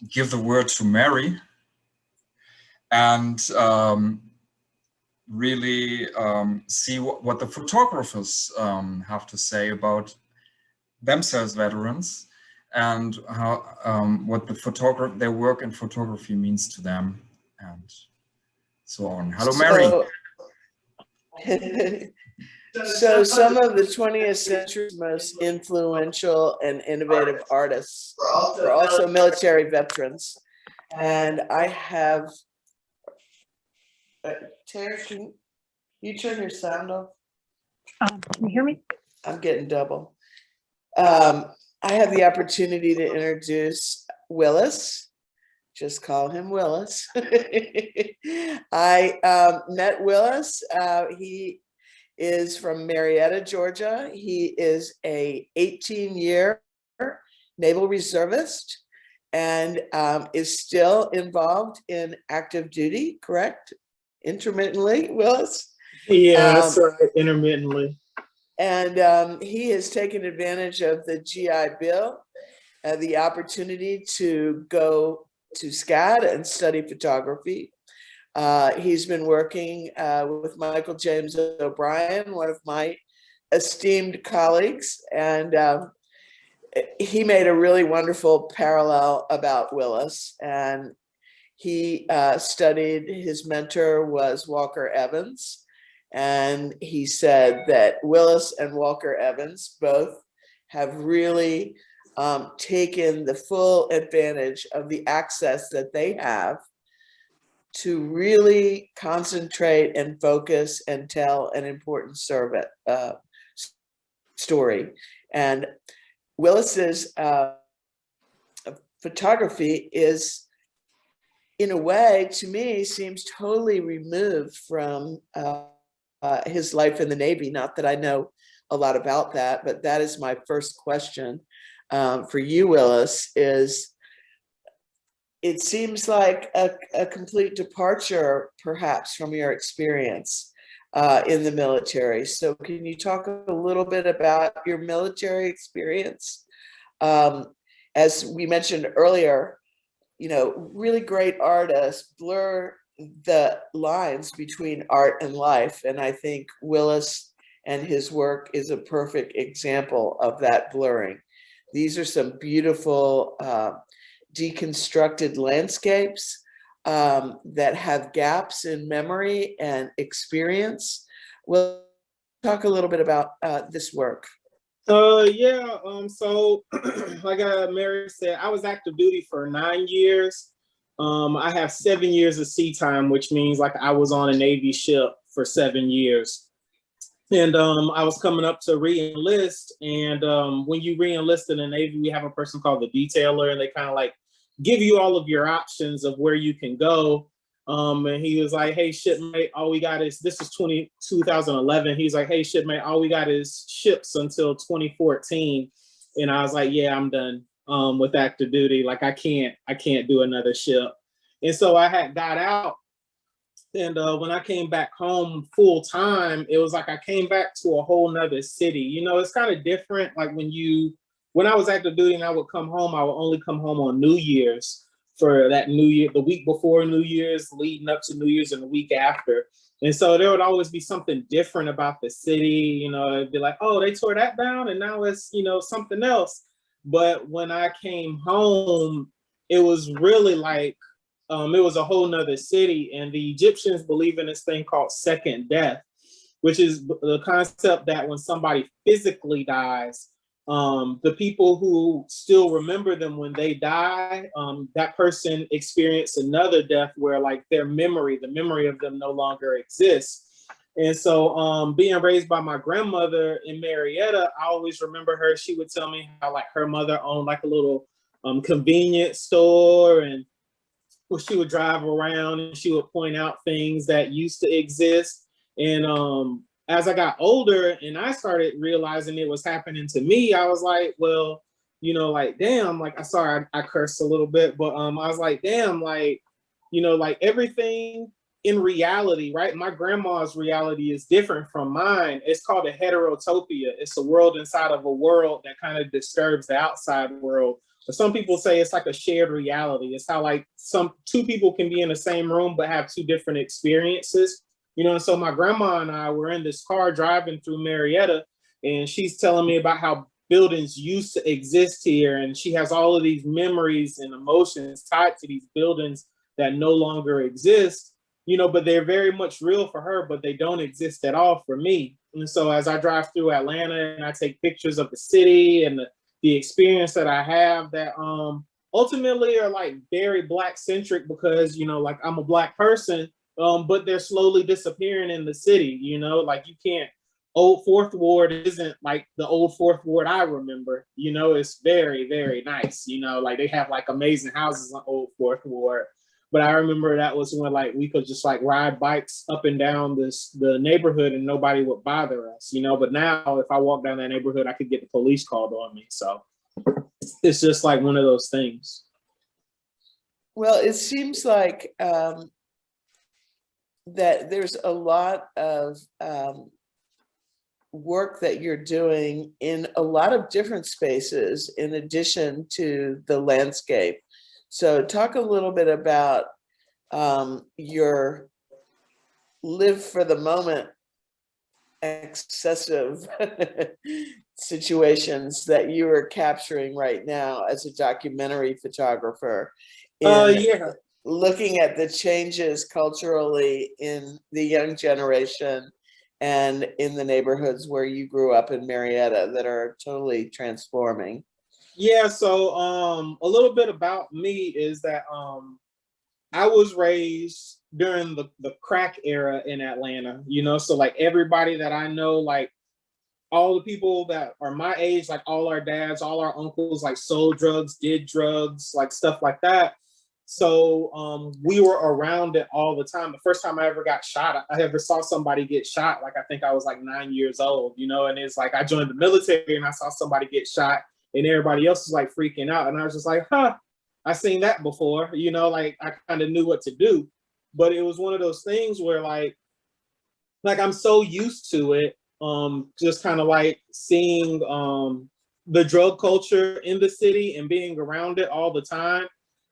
give the word to Mary and really see what the photographers have to say about themselves, veterans, and how what their work in photography means to them, and so on. Hello, Mary. So some of the 20th century's most influential and innovative artists were also military veterans. And I have, Terry, can you turn your sound off? Can you hear me? I'm getting double. I have the opportunity to introduce Willis. Just call him Willis. I met Willis. He is from Marietta, Georgia. He is a 18-year naval reservist and is still involved in active duty, correct? Intermittently, Willis? Yeah, that's right, intermittently. And he has taken advantage of the GI Bill, the opportunity to go to SCAD and study photography. He's been working with Michael James O'Brien, one of my esteemed colleagues, and he made a really wonderful parallel about Willis. And he studied, his mentor was Walker Evans, and he said that Willis and Walker Evans both have really taken the full advantage of the access that they have to really concentrate and focus and tell an important story. And Willis's photography is, in a way, to me, seems totally removed from his life in the Navy. Not that I know a lot about that, but that is my first question for you, Willis, is it seems like a complete departure, perhaps, from your experience in the military. So can you talk a little bit about your military experience? As we mentioned earlier, you know, really great artists blur the lines between art and life. And I think Willis and his work is a perfect example of that blurring. These are some beautiful deconstructed landscapes that have gaps in memory and experience. We'll talk a little bit about this work. Yeah, so like Mary said, I was active duty for 9 years. I have 7 years of sea time, which means like I was on a Navy ship for 7 years. And I was coming up to re-enlist, and when you re-enlist in the Navy, we have a person called the detailer, and they kind of like give you all of your options of where you can go. And he was like, hey, shipmate, all we got is, this is 2011. He's like, hey, shipmate, all we got is ships until 2014. And I was like, yeah, I'm done with active duty. Like, I can't do another ship. And so I had got out. And when I came back home full time, it was like I came back to a whole nother city. You know, it's kind of different. Like when you when I was active duty and I would come home, I would only come home on New Year's for that New Year, the week before New Year's, leading up to New Year's, and the week after. And so there would always be something different about the city. You know, it'd be like, oh, they tore that down and now it's, you know, something else. But when I came home, it was really like, it was a whole nother city. And the Egyptians believe in this thing called second death, which is the concept that when somebody physically dies, the people who still remember them when they die, that person experienced another death where like their memory, the memory of them no longer exists. And so being raised by my grandmother in Marietta, I always remember her. She would tell me how like her mother owned like a little convenience store, and well, she would drive around and she would point out things that used to exist. And as I got older and I started realizing it was happening to me, I was like, well, you know, like, damn, like, I cursed a little bit, but I was like, damn, like, you know, like everything in reality, right? My grandma's reality is different from mine. It's called a heterotopia. It's a world inside of a world that kind of disturbs the outside world. But some people say it's like a shared reality. It's how like two people can be in the same room but have two different experiences. You know, and so my grandma and I were in this car driving through Marietta, and she's telling me about how buildings used to exist here. And she has all of these memories and emotions tied to these buildings that no longer exist, you know, but they're very much real for her, but they don't exist at all for me. And so as I drive through Atlanta and I take pictures of the city and the experience that I have that ultimately are like very Black centric because, you know, like I'm a Black person, but they're slowly disappearing in the city, you know, like you can't, Old Fourth Ward isn't like the old Fourth Ward I remember, you know, it's very, very nice, you know, like they have like amazing houses on Old Fourth Ward. But I remember that was when like we could just like ride bikes up and down the neighborhood and nobody would bother us, you know. But now if I walk down that neighborhood, I could get the police called on me. So it's just like one of those things. Well, it seems like that there's a lot of work that you're doing in a lot of different spaces in addition to the landscape. So talk a little bit about your live for the moment excessive situations that you are capturing right now as a documentary photographer. Yeah. Looking at the changes culturally in the young generation and in the neighborhoods where you grew up in Marietta that are totally transforming. Yeah, so a little bit about me is that I was raised during the crack era in Atlanta, you know, so like everybody that I know, like all the people that are my age, like all our dads, all our uncles, like sold drugs, did drugs, like stuff like that. So we were around it all the time. The first time I ever got shot, I ever saw somebody get shot, like I think I was like 9 years old, you know, and it's like I joined the military and I saw somebody get shot and everybody else was like freaking out. And I was just like, huh, I seen that before, you know, like I kind of knew what to do. But it was one of those things where like I'm so used to it, just kind of like seeing the drug culture in the city and being around it all the time,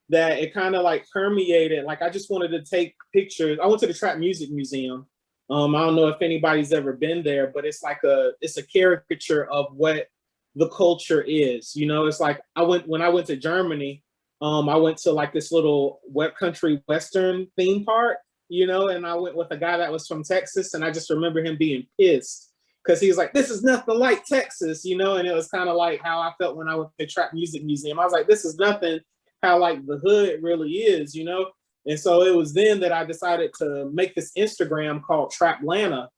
that it kind of like permeated. Like I just wanted to take pictures. I went to the Trap Music Museum. I don't know if anybody's ever been there, but it's like it's a caricature of what the culture is, you know. It's like when I went to Germany, I went to like this little country western theme park, you know, and I went with a guy that was from Texas, and I just remember him being pissed because he was like, this is nothing like Texas, you know. And it was kind of like how I felt when I went to the Trap Music Museum. I was like, this is nothing how like the hood really is, you know. And so it was then that I decided to make this Instagram called Traplanta.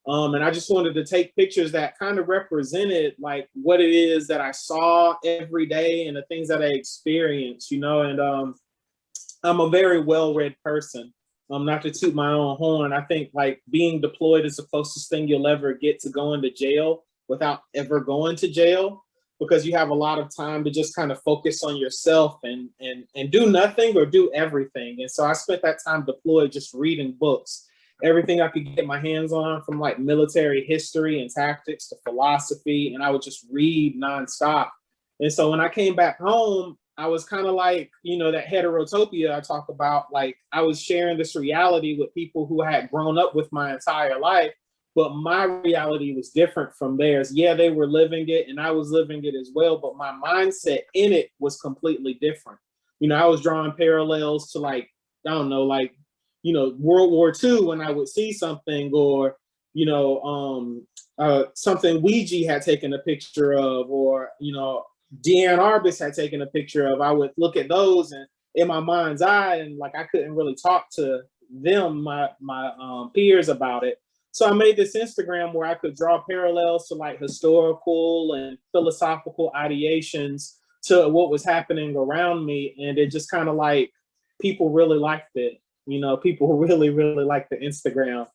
And I just wanted to take pictures that kind of represented like what it is that I saw every day and the things that I experienced, you know. And I'm a very well-read person. Not to toot my own horn, I think like being deployed is the closest thing you'll ever get to going to jail without ever going to jail, because you have a lot of time to just kind of focus on yourself and do nothing or do everything. And so I spent that time deployed just reading books. Everything I could get my hands on, from like military history and tactics to philosophy, and I would just read nonstop. And so when I came back home, I was kind of like, you know, that heterotopia I talk about. Like, I was sharing this reality with people who had grown up with my entire life, but my reality was different from theirs. Yeah, they were living it and I was living it as well, but my mindset in it was completely different. You know, I was drawing parallels to, like, I don't know, like, you know, World War II when I would see something, or, you know, something Ouija had taken a picture of, or, you know, Deanne Arbus had taken a picture of. I would look at those and in my mind's eye, and like I couldn't really talk to them, my peers, about it. So I made this Instagram where I could draw parallels to like historical and philosophical ideations to what was happening around me, and it just kind of like people really liked it. You know, people really liked the Instagram.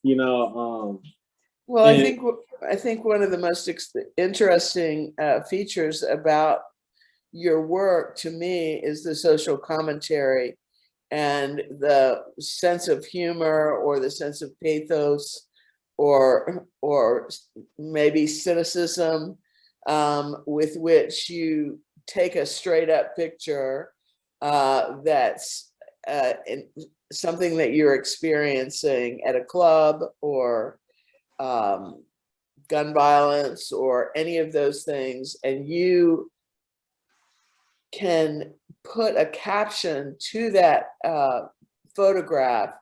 You know. Well, I think one of the most interesting features about your work to me is the social commentary and the sense of humor, or the sense of pathos, or maybe cynicism, with which you take a straight up picture that's something that you're experiencing at a club, or gun violence, or any of those things, and you can put a caption to that photograph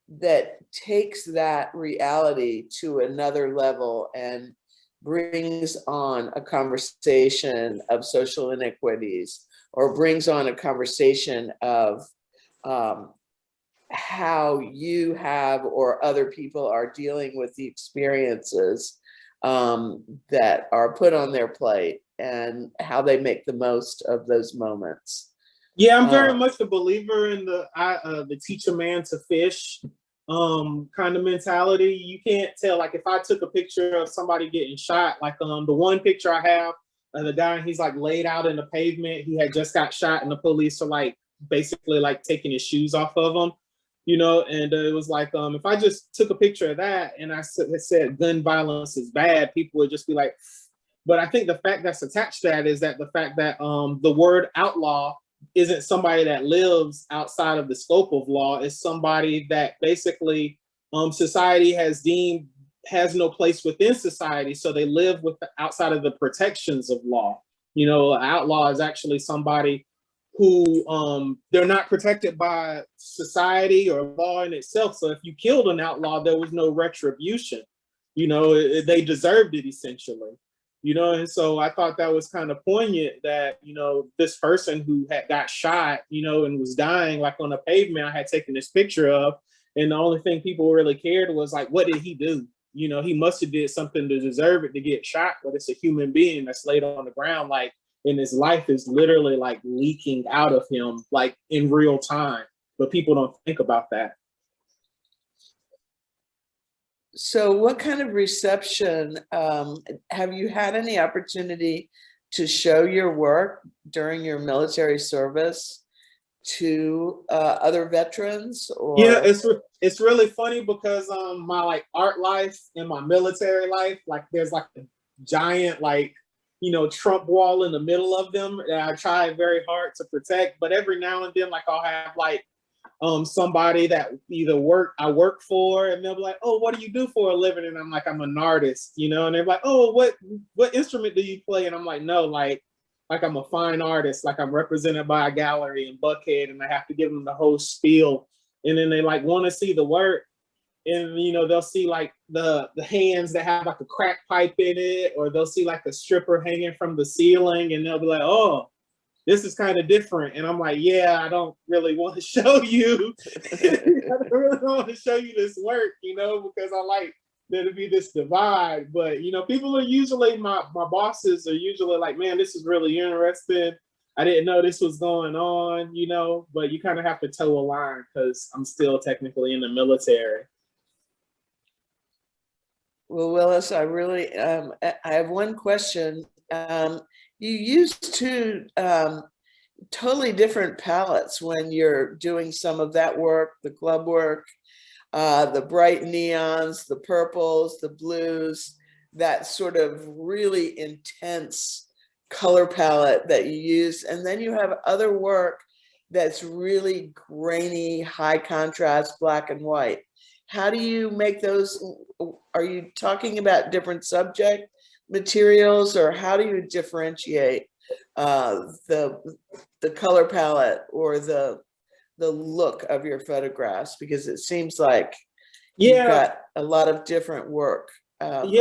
that takes that reality to another level and brings on a conversation of social inequities, or brings on a conversation of how you have, or other people are dealing with the experiences that are put on their plate, and how they make the most of those moments. Yeah, I'm very much a believer in the teach a man to fish kind of mentality. You can't tell, like, if I took a picture of somebody getting shot, like the one picture I have of the guy, he's like laid out in the pavement. He had just got shot, and the police are like basically like taking his shoes off of him. You know, and it was like, if I just took a picture of that and I said gun violence is bad, people would just be like, but I think the fact that's attached to that is that the fact that the word outlaw isn't somebody that lives outside of the scope of law. It's somebody that basically society has deemed has no place within society. So they live with outside of the protections of law. You know, an outlaw is actually somebody who they're not protected by society or law in itself. So if you killed an outlaw, there was no retribution. You know, they deserved it essentially. You know, and so I thought that was kind of poignant that, you know, this person who had got shot, you know, and was dying like on the pavement, I had taken this picture of, and the only thing people really cared was like, what did he do? You know, he must have did something to deserve it to get shot, but it's a human being that's laid on the ground, like, and his life is literally like leaking out of him, like in real time, but people don't think about that. So what kind of reception, have you had any opportunity to show your work during your military service to other veterans? Or? Yeah, it's really funny because my like art life and my military life, like there's like a giant like, you know, Trump wall in the middle of them that I try very hard to protect. But every now and then, like I'll have like somebody that either I work for, and they'll be like, oh, what do you do for a living? And I'm like, I'm an artist, you know, and they're like, oh, what instrument do you play? And I'm like, no, like I'm a fine artist, like I'm represented by a gallery in Buckhead, and I have to give them the whole spiel. And then they like want to see the work. And, you know, they'll see like the hands that have like a crack pipe in it, or they'll see like a stripper hanging from the ceiling, and they'll be like, oh, this is kind of different. And I'm like, yeah, I don't really want to show you. I don't really want to show you this work, you know, because I like there to be this divide. But, you know, people are usually, my bosses are usually like, man, this is really interesting. I didn't know this was going on, you know, but you kind of have to toe a line because I'm still technically in the military. Well, Willis, I really, I have one question. You use two totally different palettes when you're doing some of that work, the club work, the bright neons, the purples, the blues, that sort of really intense color palette that you use. And then you have other work that's really grainy, high contrast, black and white. How do you make those? Are you talking about different subject materials, or how do you differentiate the color palette or the look of your photographs? Because it seems like you've got a lot of different work. Actually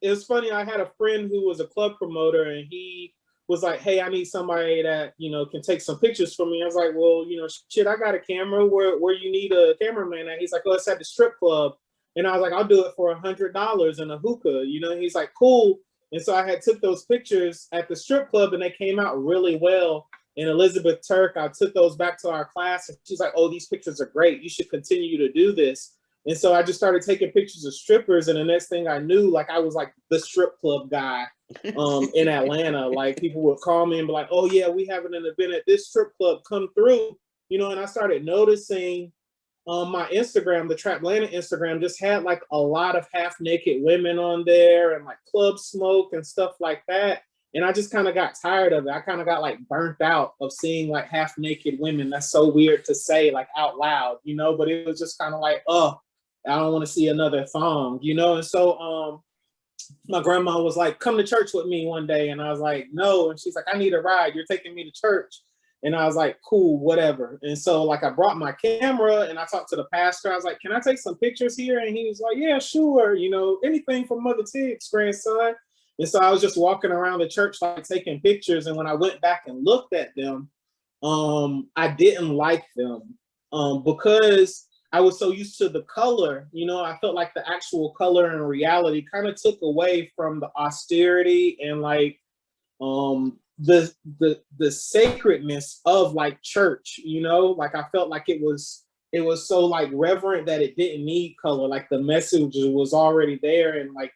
it was funny. I had a friend who was a club promoter, and he was like, hey, I need somebody that, you know, can take some pictures for me. I was like, well, you know, shit, I got a camera. Where you need a cameraman at? He's like, oh, it's at the strip club. And I was like, I'll do it for $100 and a hookah, you know. He's like, cool. And so I had took those pictures at the strip club, and they came out really well. And Elizabeth Turk, I took those back to our class, and she's like, oh, these pictures are great. You should continue to do this. And so I just started taking pictures of strippers, and the next thing I knew, like, I was like the strip club guy in Atlanta. Like, people would call me and be like, oh yeah, we having an event at this strip club, come through, you know. And I started noticing my Instagram, the Trap Atlanta Instagram, just had like a lot of half naked women on there, and like Club Smoke and stuff like that. And I just kind of got tired of it. I kind of got like burnt out of seeing like half naked women. That's so weird to say like out loud, you know, but it was just kind of like, oh, I don't want to see another thong, you know? And so my grandma was like, come to church with me one day. And I was like, no. And she's like, I need a ride. You're taking me to church. And I was like, cool, whatever. And so like I brought my camera, and I talked to the pastor. I was like, can I take some pictures here? And he was like, yeah, sure. You know, anything from Mother Tig's grandson. And so I was just walking around the church, like taking pictures. And when I went back and looked at them, I didn't like them because I was so used to the color, you know. I felt like the actual color in reality kind of took away from the austerity and like the sacredness of like church, you know. Like I felt like it was so like reverent that it didn't need color. Like the message was already there, and like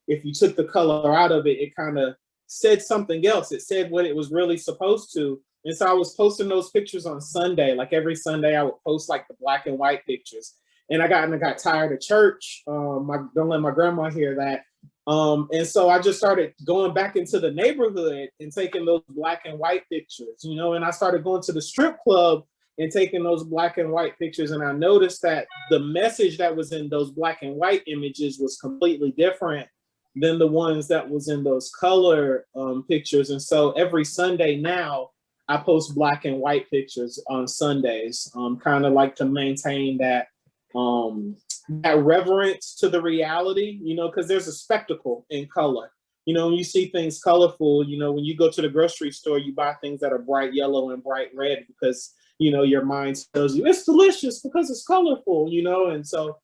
if you took the color out of it, it kind of said something else. It said what it was really supposed to. And so I was posting those pictures on Sunday. Like every Sunday I would post like the black and white pictures. And I got tired of church. Don't let my grandma hear that. And so I just started going back into the neighborhood and taking those black and white pictures, you know. And I started going to the strip club and taking those black and white pictures. And I noticed that the message that was in those black and white images was completely different than the ones that was in those color pictures. And so every Sunday now, I post black and white pictures on Sundays, kind of like to maintain that that reverence to the reality, you know, because there's a spectacle in color. You know, when you see things colorful, you know, when you go to the grocery store, you buy things that are bright yellow and bright red because, you know, your mind tells you it's delicious because it's colorful, you know. And so,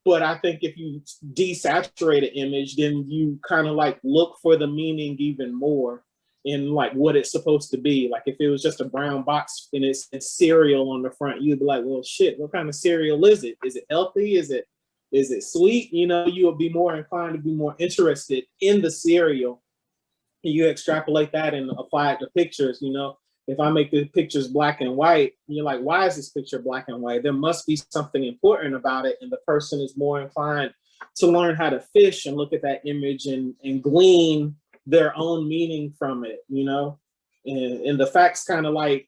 but I think if you desaturate an image, then you kind of like look for the meaning even more in like what it's supposed to be. Like if it was just a brown box and it's cereal on the front, you'd be like, well, shit, what kind of cereal is it? Is it healthy? Is it sweet? You know, you would be more inclined to be more interested in the cereal. You extrapolate that and apply it to pictures, you know. If I make the pictures black and white, you're like, why is this picture black and white? There must be something important about it. And the person is more inclined to learn how to fish and look at that image and glean their own meaning from it, you know. And the facts kind of like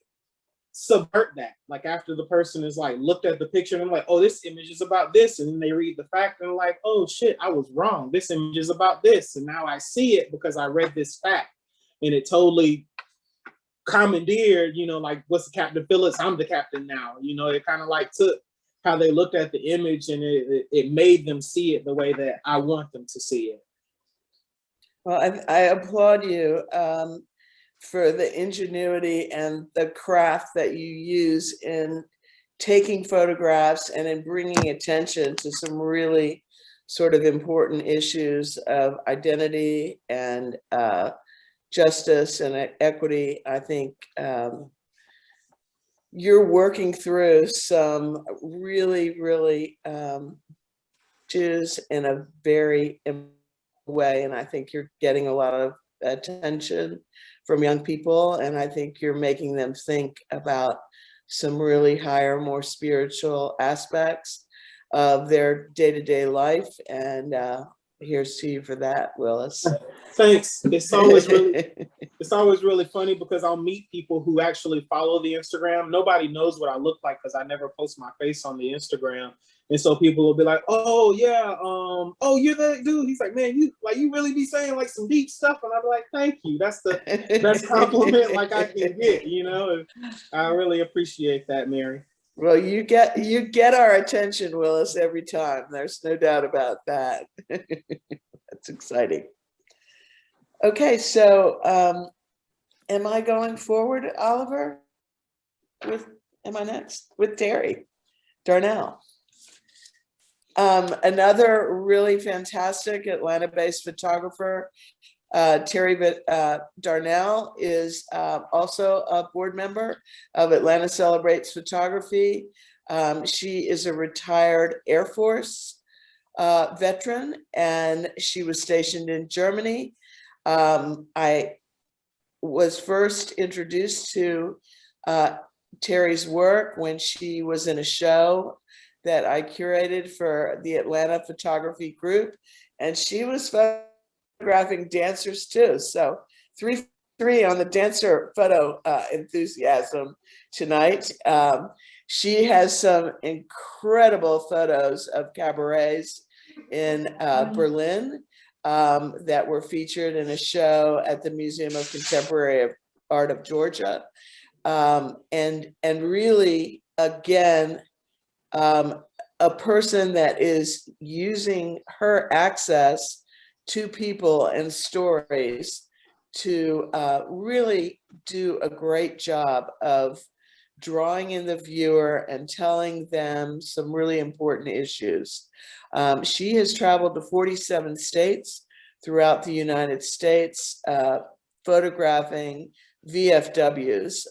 subvert that. Like after the person is like looked at the picture and I'm like, oh, this image is about this. And then they read the fact and like, oh shit, I was wrong. This image is about this. And now I see it because I read this fact. And it totally commandeered, you know, like, what's the Captain Phillips? I'm the captain now. You know, it kind of like took how they looked at the image and it made them see it the way that I want them to see it. Well, I applaud you for the ingenuity and the craft that you use in taking photographs and in bringing attention to some really sort of important issues of identity and justice and equity. I think you're working through some really, really issues in a very way, and I think you're getting a lot of attention from young people, and I think you're making them think about some really higher, more spiritual aspects of their day-to-day life. And here's to you for that, Willis. Thanks. It's always really funny because I'll meet people who actually follow the Instagram. Nobody knows what I look like because I never post my face on the Instagram. And so people will be like, oh yeah, oh, you're that dude. He's like, man, you really be saying like some deep stuff. And I'm like, thank you. That's the best compliment like I can get, you know. And I really appreciate that, Mary. Well, you get our attention, Willis, every time. There's no doubt about that. That's exciting. Okay, so am I going forward, Oliver? Am I next? With Terry Darnell. Another really fantastic Atlanta-based photographer. Terry Darnell is also a board member of Atlanta Celebrates Photography. She is a retired Air Force veteran, and she was stationed in Germany. I was first introduced to Terry's work when she was in a show that I curated for the Atlanta Photography Group, and she was photographing dancers too. So 3-3 on the dancer photo enthusiasm tonight. She has some incredible photos of cabarets in Berlin that were featured in a show at the Museum of Contemporary Art of Georgia. And really, again, a person that is using her access to people and stories to really do a great job of drawing in the viewer and telling them some really important issues. She has traveled to 47 states throughout the United States, photographing VFWs.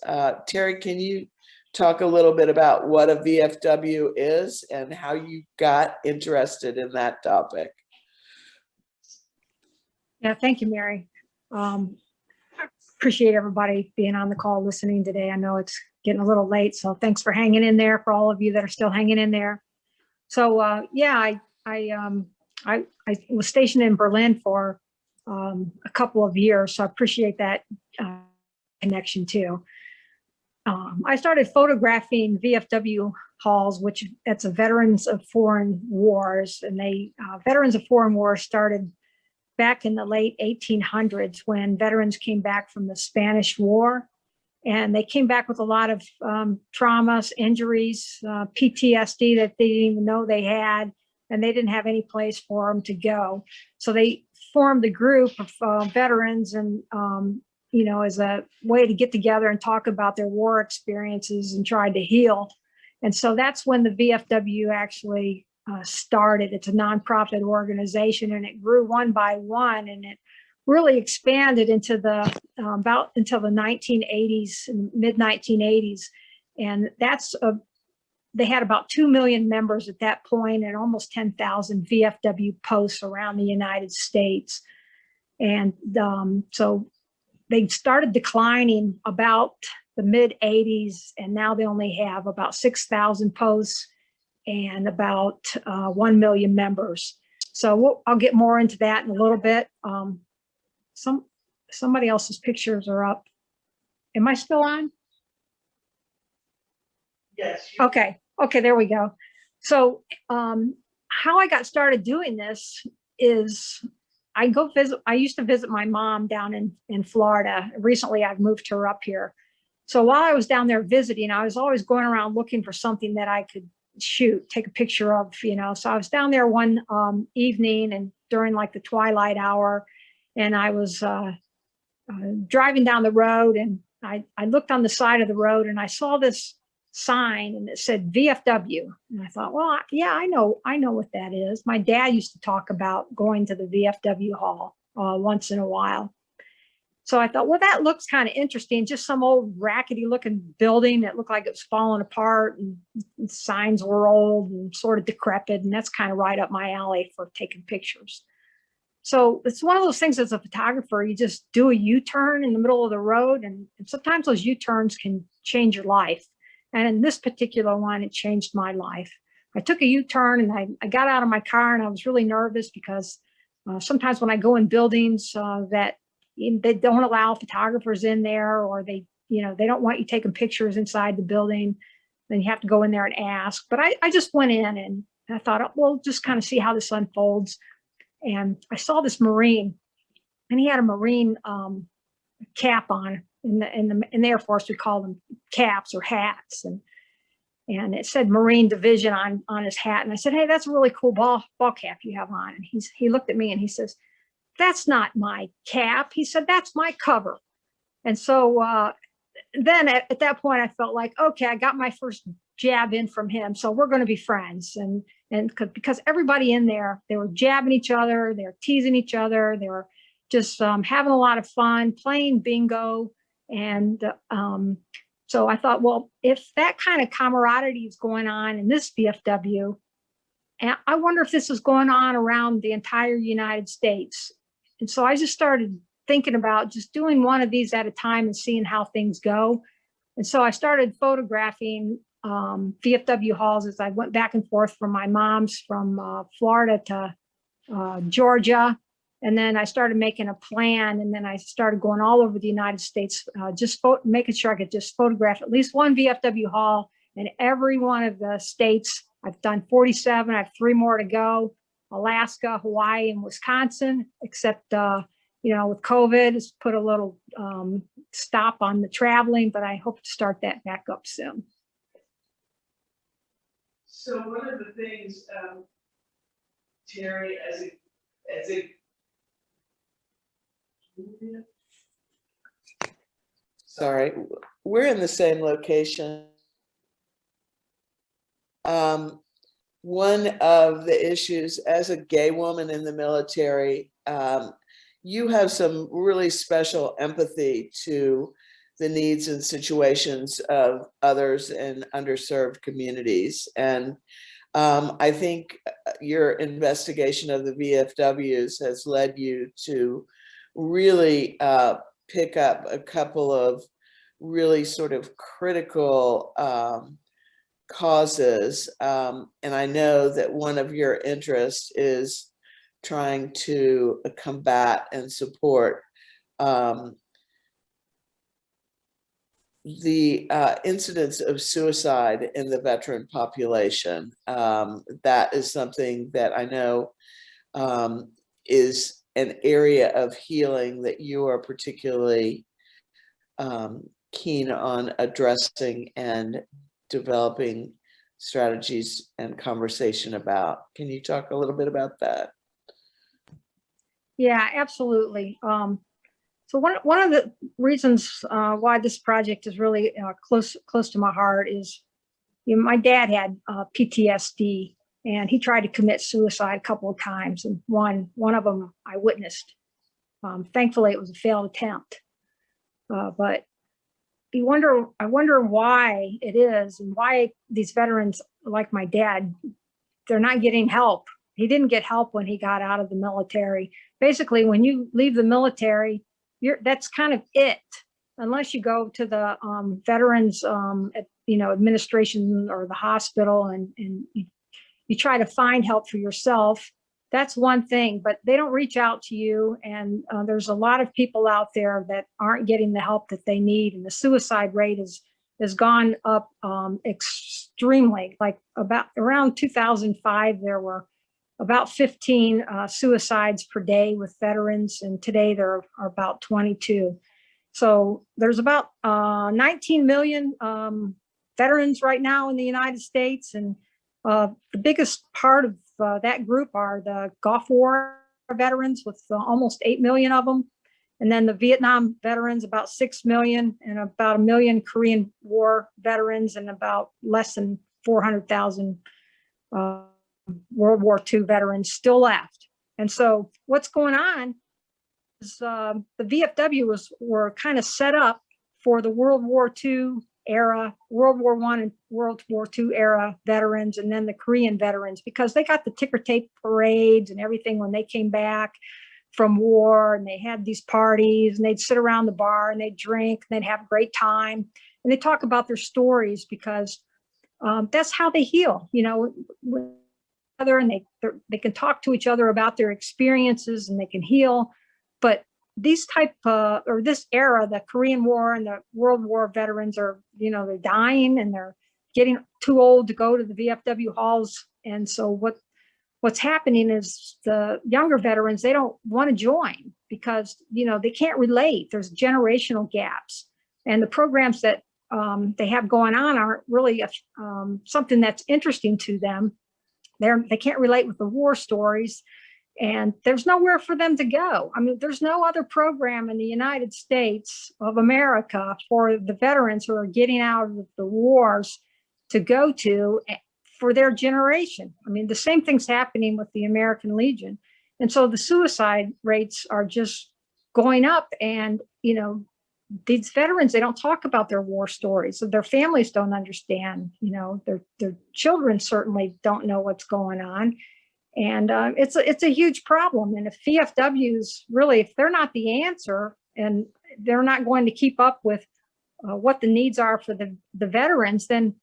Terry, can you talk a little bit about what a VFW is and how you got interested in that topic? Yeah, thank you, Mary. Appreciate everybody being on the call listening today. I know it's getting a little late, so thanks for hanging in there, for all of you that are still hanging in there. So yeah, I was stationed in Berlin for a couple of years, so I appreciate that connection too. I started photographing VFW halls, which that's a Veterans of Foreign Wars, and Veterans of Foreign Wars started back in the late 1800s when veterans came back from the Spanish War, and they came back with a lot of traumas, injuries, PTSD that they didn't even know they had, and they didn't have any place for them to go. So they formed a group of veterans, and you know, as a way to get together and talk about their war experiences and try to heal. And so that's when the VFW actually started. It's a nonprofit organization, and it grew one by one, and it really expanded into the about until the 1980s, mid 1980s. And that's they had about 2 million members at that point, and almost 10,000 VFW posts around the United States. And so they started declining about the mid 80s, and now they only have about 6,000 posts and about 1 million members. So I'll get more into that in a little bit. Somebody else's pictures are up. Am I still on? Yes. Okay, there we go. So how I got started doing this is I used to visit my mom down in Florida. Recently, I've moved her up here. So while I was down there visiting, I was always going around looking for something that I could take a picture of, you know. So I was down there one evening, and during like the twilight hour, and I was driving down the road, and I looked on the side of the road, and I saw this sign, and it said VFW. And I thought, well, yeah, I know what that is. My dad used to talk about going to the VFW hall once in a while. So I thought, well, that looks kind of interesting. Just some old rackety looking building that looked like it was falling apart, and signs were old and sort of decrepit. And that's kind of right up my alley for taking pictures. So it's one of those things as a photographer, you just do a U-turn in the middle of the road. And sometimes those U-turns can change your life. And in this particular one, it changed my life. I took a U-turn, and I got out of my car, and I was really nervous because sometimes when I go in buildings that they don't allow photographers in there, or they don't want you taking pictures inside the building, then you have to go in there and ask. But I just went in and I thought, oh, well, just kind of see how this unfolds. And I saw this Marine, and he had a Marine cap on. In the Air Force, we call them caps or hats, and it said Marine Division on his hat. And I said, hey, that's a really cool ball cap you have on. And he looked at me and he says, that's not my cap. He said, that's my cover. And so then at that point, I felt like, okay, I got my first jab in from him, so we're going to be friends. And because everybody in there, they were jabbing each other, they were teasing each other, they were just having a lot of fun, playing bingo. And so I thought, well, if that kind of camaraderie is going on in this VFW, and I wonder if this is going on around the entire United States. And so I just started thinking about just doing one of these at a time and seeing how things go. And so I started photographing VFW halls as I went back and forth from my mom's from Florida to Georgia. And then I started making a plan, and then I started going all over the United States, just making sure I could just photograph at least one VFW hall in every one of the states. I've done 47, I have 3 more to go: Alaska, Hawaii, and Wisconsin, except, with COVID, it's put a little stop on the traveling, but I hope to start that back up soon. So one of the things, Terry, as a sorry, we're in the same location. One of the issues as a gay woman in the military, you have some really special empathy to the needs and situations of others in underserved communities. And I think your investigation of the VFWs has led you to really pick up a couple of really sort of critical causes. And I know that one of your interests is trying to combat and support the incidence of suicide in the veteran population. That is something that I know is an area of healing that you are particularly keen on addressing and developing strategies and conversation about. Can you talk a little bit about that? Yeah, absolutely. So one of the reasons why this project is really close to my heart is, my dad had PTSD, and he tried to commit suicide a couple of times, and one of them I witnessed. Thankfully, it was a failed attempt. But I wonder why it is, and why these veterans like my dad, they're not getting help. He didn't get help when he got out of the military. Basically, when you leave the military, that's kind of it, unless you go to the veterans administration or the hospital and you try to find help for yourself. That's one thing, but they don't reach out to you. And there's a lot of people out there that aren't getting the help that they need. And the suicide rate has gone up extremely. Like around 2005, there were about 15 suicides per day with veterans, and today there are about 22. So there's about 19 million veterans right now in the United States, and the biggest part of that group are the Gulf War veterans, with almost 8 million of them, and then the Vietnam veterans, about 6 million, and about 1 million Korean War veterans, and about less than 400,000 World War II veterans still left. And so what's going on is the VFW were kind of set up for the World War II era, World War I and World War II era veterans, and then the Korean veterans, because they got the ticker tape parades and everything when they came back from war, and they had these parties, and they'd sit around the bar and they'd drink and they'd have a great time, and they talk about their stories, because that's how they heal. other, and they can talk to each other about their experiences, and they can heal. But these or this era, the Korean War and the World War veterans are, they're dying and they're getting too old to go to the VFW halls. And so what's happening is the younger veterans, they don't want to join because, they can't relate. There's generational gaps. And the programs that they have going on aren't really something that's interesting to them. They can't relate with the war stories, and there's nowhere for them to go. I mean, there's no other program in the United States of America for the veterans who are getting out of the wars to go to for their generation. I mean, the same thing's happening with the American Legion. And so the suicide rates are just going up, and, these veterans, they don't talk about their war stories. So their families don't understand, their children certainly don't know what's going on. And it's a huge problem. And if VFWs really, if they're not the answer and they're not going to keep up with what the needs are for the veterans, then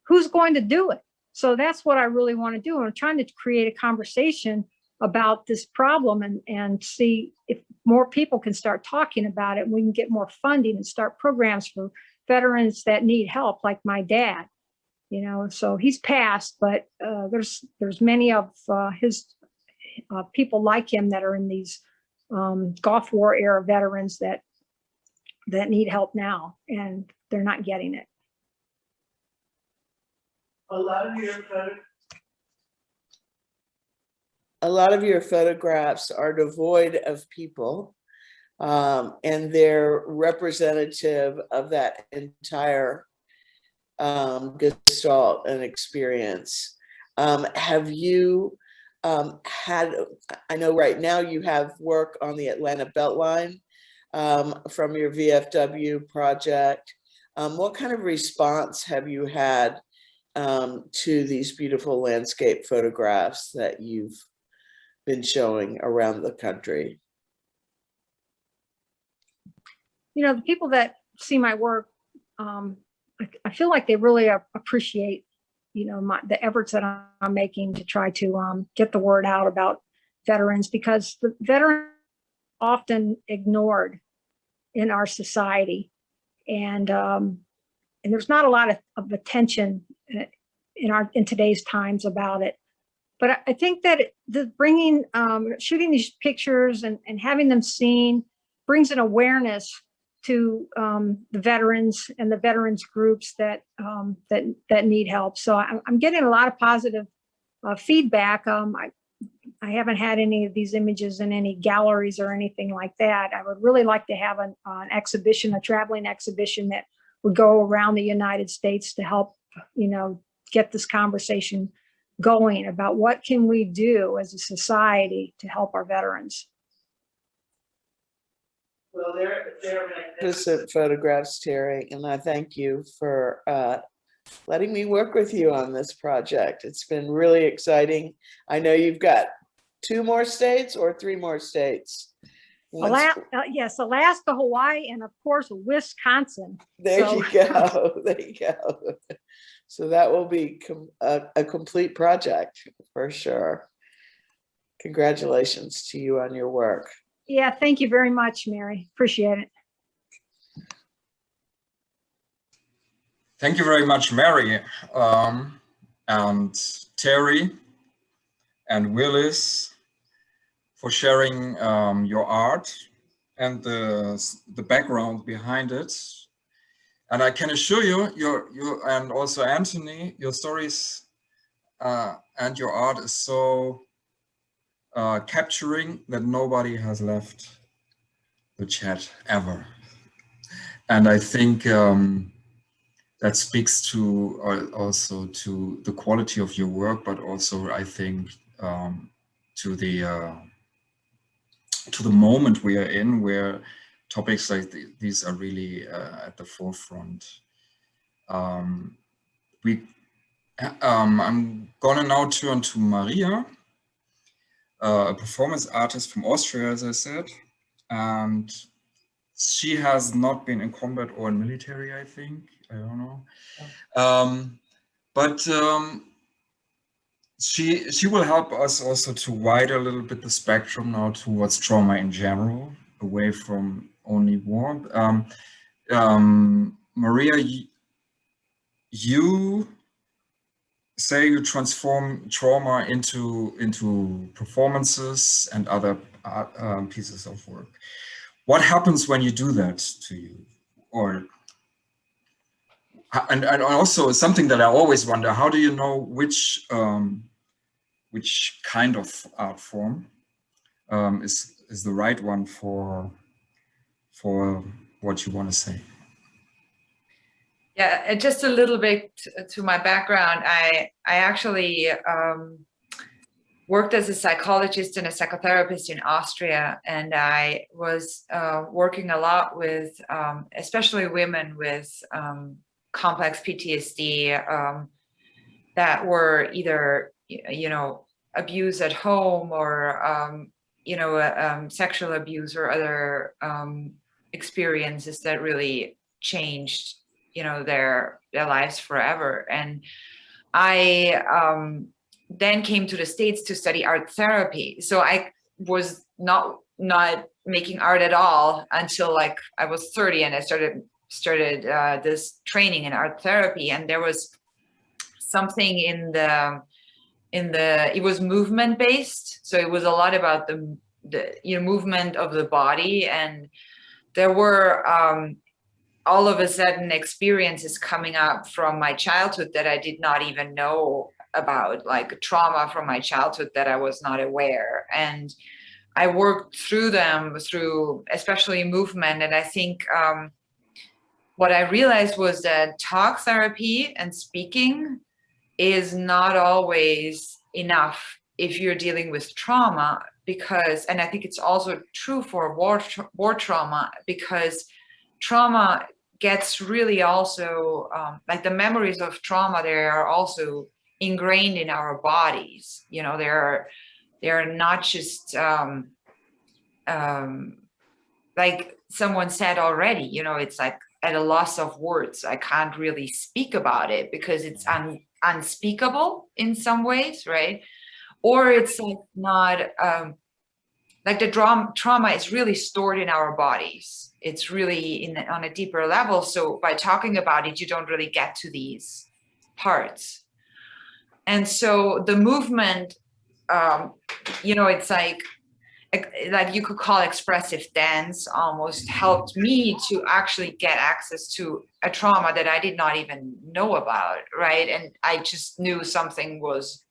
who's going to do it? So that's what I really want to do. I'm trying to create a conversation about this problem and see if more people can start talking about it, and we can get more funding and start programs for veterans that need help, like my dad. So he's passed, but there's many of his people like him that are in these Gulf War era veterans that need help now, and they're not getting it. A lot of your photographs are devoid of people, and they're representative of that entire gestalt and experience. Have you had, I know right now you have work on the Atlanta Beltline from your VFW project. What kind of response have you had to these beautiful landscape photographs that you've been showing around the country? The people that see my work, I feel like they really appreciate, the efforts that I'm making to try to get the word out about veterans, because the veterans are often ignored in our society, and there's not a lot of attention in today's times about it. But I think that shooting these pictures and having them seen brings an awareness to the veterans and the veterans groups that need help. So I'm getting a lot of positive feedback. I haven't had any of these images in any galleries or anything like that. I would really like to have an exhibition, a traveling exhibition that would go around the United States to help, get this conversation going about what can we do as a society to help our veterans. Well, they're magnificent photographs, Terry, and I thank you for letting me work with you on this project. It's been really exciting. I know you've got 2 more states or 3 more states. Yes, Alaska, Hawaii, and of course, Wisconsin. There you go. There you go. So that will be a complete project for sure. Congratulations to you on your work. Yeah, thank you very much, Mary. Appreciate it. Thank you very much, Mary, and Terry and Willis for sharing your art and the background behind it. And I can assure you, you and also Anthony, your stories and your art is so capturing that nobody has left the chat ever. And I think that speaks to also to the quality of your work, but also I think to the moment we are in, where topics like these are really at the forefront. I'm gonna now turn to Maria, a performance artist from Austria, as I said, and she has not been in combat or in military, I think. I don't know. But she will help us also to widen a little bit the spectrum now towards trauma in general, away from only war. Maria, you say you transform trauma into performances and other pieces of work. What happens when you do that to you? Or and also something that I always wonder: how do you know which kind of art form is the right one for what you want to say? Yeah, just a little bit to my background. I actually worked as a psychologist and a psychotherapist in Austria, and I was working a lot with especially women with complex PTSD that were either, you know, abuse at home or, you know, sexual abuse or other experiences that really changed, you know, their lives forever. And I then came to the States to study art therapy. So I was not making art at all until like I was 30, and I started this training in art therapy. And there was something in the it was movement based, so it was a lot about the you know, movement of the body. And there were all of a sudden experiences coming up from my childhood that I did not even know about, like trauma from my childhood that I was not aware. And I worked through them through especially movement. And I think what I realized was that talk therapy and speaking is not always enough if you're dealing with trauma, because, and I think it's also true for war trauma, because trauma gets really also, like the memories of trauma, they are also ingrained in our bodies. You know, they're not just, like someone said already, you know, it's like at a loss of words. I can't really speak about it because it's unspeakable in some ways, right? Or it's like not, like the trauma is really stored in our bodies. It's really on a deeper level. So by talking about it, you don't really get to these parts. And so the movement, you know, it's like you could call expressive dance, almost helped me to actually get access to a trauma that I did not even know about, right? And I just knew something was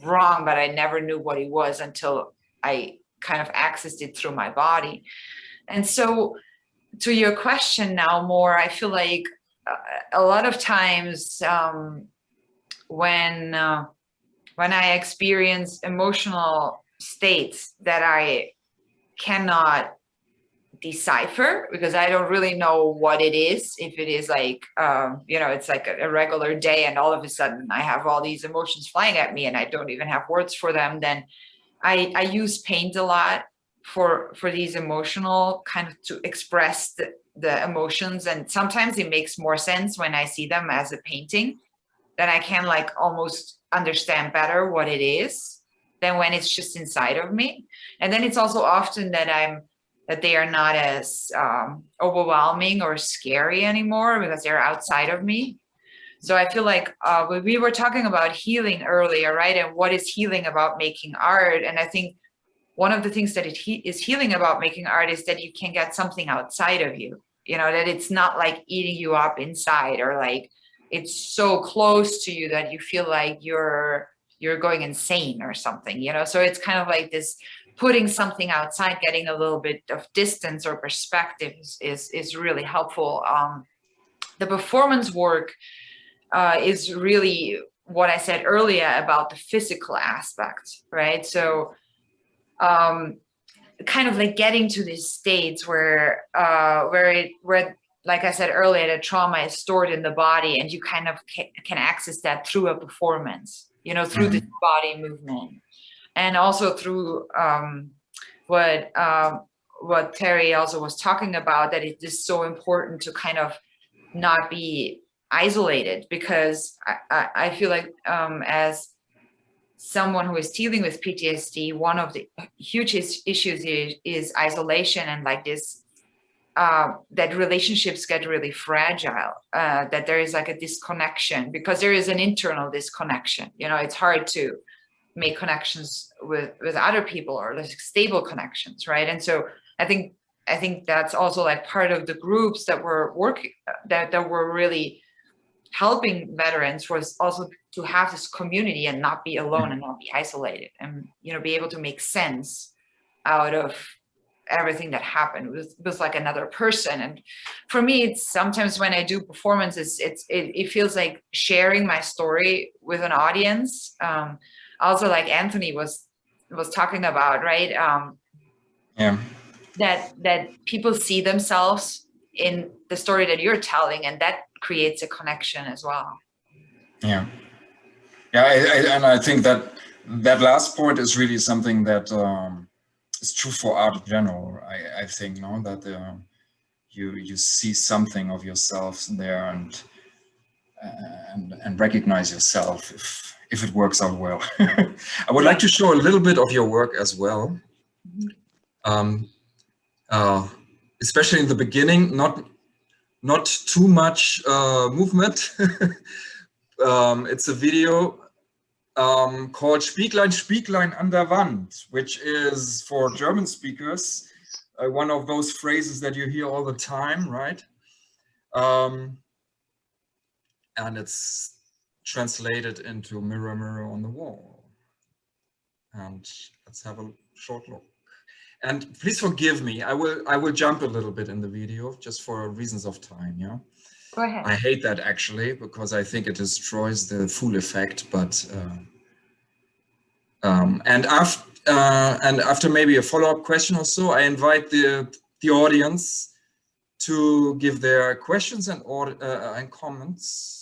wrong, but I never knew what it was until I kind of accessed it through my body. And so to your question now more, I feel like a lot of times when I experience emotional states that I cannot decipher, because I don't really know what it is. If it is like, you know, it's like a regular day and all of a sudden I have all these emotions flying at me and I don't even have words for them, then I use paint a lot for these emotional kind of to express the emotions. And sometimes it makes more sense when I see them as a painting, that I can like almost understand better what it is than when it's just inside of me. And then it's also often that they are not as overwhelming or scary anymore because they're outside of me. So I feel like we were talking about healing earlier, right? And what is healing about making art? And I think one of the things that is healing about making art is that you can get something outside of you, you know, that it's not like eating you up inside, or like it's so close to you that you feel like you're going insane or something, you know? So it's kind of like this putting something outside, getting a little bit of distance or perspective is really helpful. The performance work is really what I said earlier about the physical aspect, right? So kind of like getting to these states where like I said earlier, the trauma is stored in the body and you kind of can access that through a performance, you know, through this body movement. And also through what Terry also was talking about, that it is so important to kind of not be isolated, because I feel like as someone who is dealing with PTSD, one of the huge issues is isolation, and like this, that relationships get really fragile, that there is like a disconnection, because there is an internal disconnection. You know, it's hard to make connections with other people, or like stable connections, right? And so I think that's also like part of the groups that were working, that were really helping veterans, was also to have this community and not be alone and not be isolated, and, you know, be able to make sense out of everything that happened with like another person. And for me, it's sometimes when I do performances, it feels like sharing my story with an audience. Also, like Anthony was talking about, right? Yeah. That people see themselves in the story that you're telling, and that creates a connection as well. Yeah. And I think that last point is really something that is true for art in general. I think, no, that you see something of yourself there, and recognize yourself if it works out well. I would like to show a little bit of your work as well. Especially in the beginning, not too much movement. It's a video called Spieglein, Spieglein an der Wand, which is, for German speakers, one of those phrases that you hear all the time, right? And it's translated into mirror, mirror on the wall. And let's have a short look. And please forgive me, I will jump a little bit in the video just for reasons of time, yeah? Go ahead. I hate that actually, because I think it destroys the full effect, but and after maybe a follow-up question or so, I invite the audience to give their questions and comments.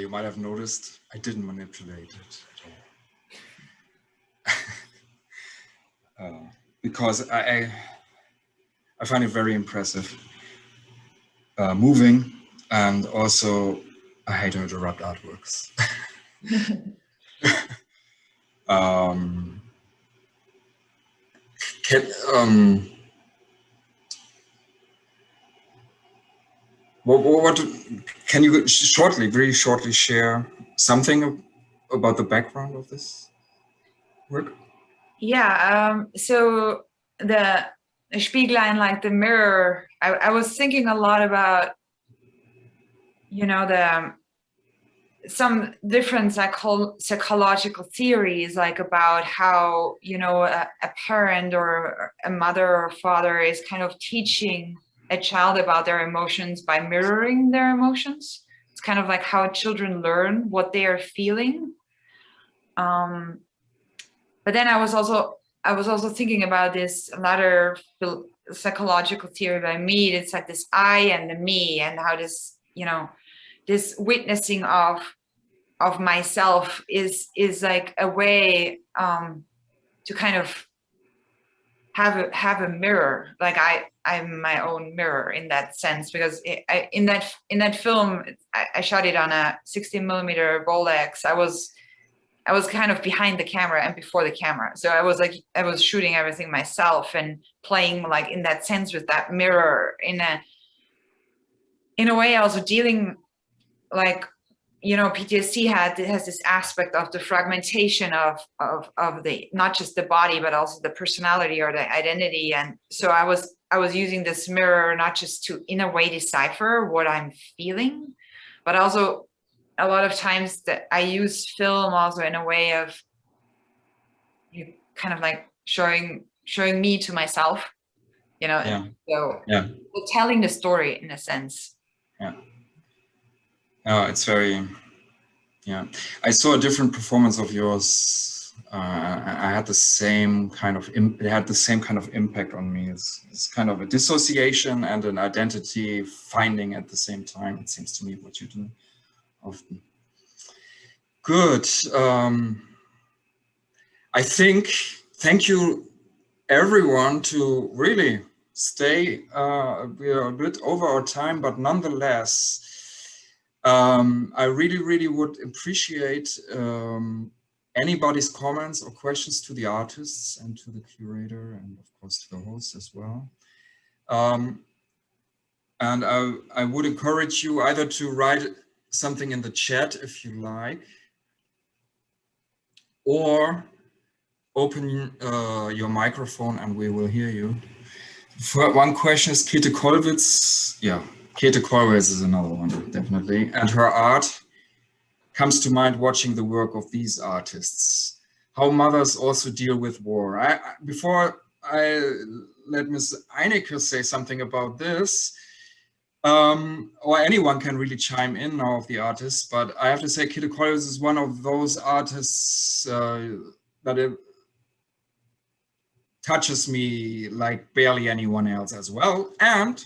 you might have noticed, I didn't manipulate it at all. Because I find it very impressive, moving, and also I hate to interrupt artworks. What can you very shortly share something about the background of this work? Yeah, so the Spieglein, like the mirror, I was thinking a lot about, you know, some different psychological theories, like about how, you know, a parent or a mother or father is kind of teaching a child about their emotions by mirroring their emotions. It's kind of like how children learn what they are feeling. But then I was also thinking about this latter psychological theory by Mead. It's like this I and the me, and how this, you know, this witnessing of myself is like a way to kind of have a mirror. Like I'm my own mirror in that sense, because in that film, I shot it on a 16mm Bolex. I was kind of behind the camera and before the camera. So I was shooting everything myself and playing like in that sense with that mirror in a way, also dealing, like, you know, PTSD has this aspect of the fragmentation of the, not just the body, but also the personality or the identity. And so I was using this mirror, not just to in a way decipher what I'm feeling, but also a lot of times that I use film also in a way of you kind of like showing me to myself, you know. Yeah. So yeah, telling the story in a sense. Yeah. Oh, it's very, yeah. I saw a different performance of yours. I had the same kind of, it had the same kind of impact on me. It's kind of a dissociation and an identity finding at the same time. It seems to me what you do often. Good. I think, thank you everyone to really stay. We are a bit over our time, but nonetheless, I really would appreciate anybody's comments or questions to the artists and to the curator, and of course to the host as well. And I would encourage you either to write something in the chat if you like, or open your microphone and we will hear you. One question is Käthe Kollwitz. Yeah, Käthe Kollwitz is another one, definitely. And her art comes to mind watching the work of these artists. How mothers also deal with war. Before I let Ms. Einecke say something about this, or anyone can really chime in now of the artists, but I have to say Käthe Kollwitz is one of those artists that it touches me like barely anyone else as well. And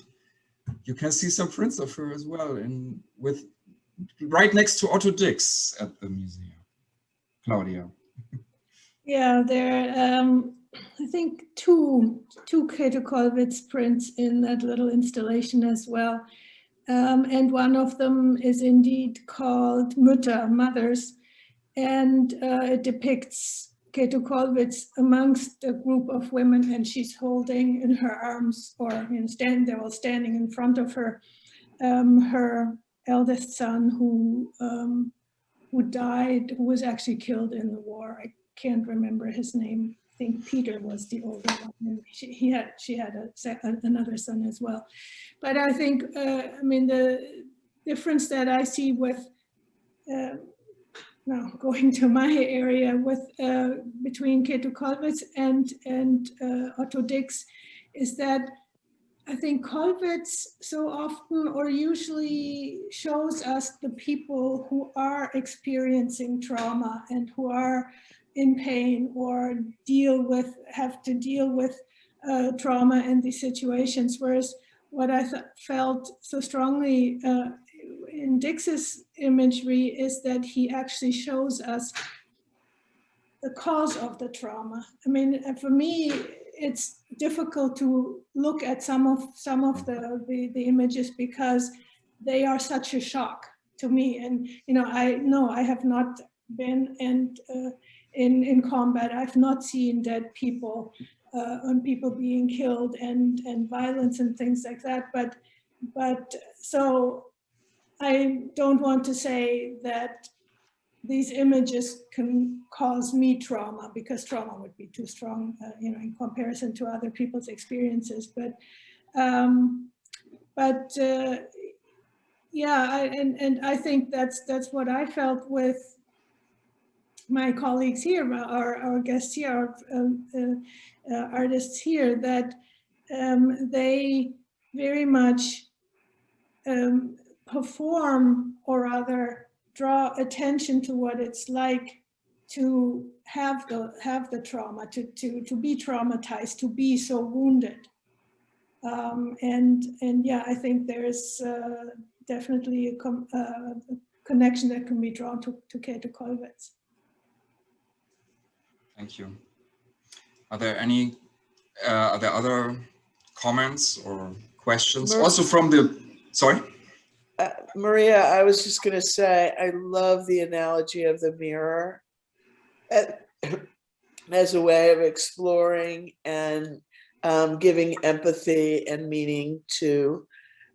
you can see some prints of her as well right next to Otto Dix at the museum. Claudia. Yeah, there I think two Käthe Kollwitz prints in that little installation as well. And one of them is indeed called Mütter, Mothers, and it depicts Käthe Kollwitz amongst a group of women, and she's holding in her arms, or they're all standing in front of her, her eldest son who died, who was actually killed in the war. I can't remember his name. I think Peter was the older one, and she had another son as well. But I think, I mean, the difference that I see with, now going to my area, with between Käthe Kollwitz and Otto Dix, is that I think Kollwitz so often or usually shows us the people who are experiencing trauma and who are in pain or have to deal with trauma in these situations. Whereas what I felt so strongly in Dix's imagery is that he actually shows us the cause of the trauma. I mean, for me, it's difficult to look at some of the images because they are such a shock to me. And I have not been in combat. I've not seen dead people and people being killed and violence and things like that. But so I don't want to say that these images can cause me trauma, because trauma would be too strong, in comparison to other people's experiences. But yeah, and I think that's what I felt with my colleagues here, our guests here, our artists here, that they very much perform, or rather draw attention to what it's like to have the trauma, to be traumatized, to be so wounded. And yeah, I think there's definitely a connection that can be drawn to Käthe Kollwitz. Thank you. Are there any other comments or questions? Also from the, sorry? Maria, I was just going to say, I love the analogy of the mirror as a way of exploring and giving empathy and meaning to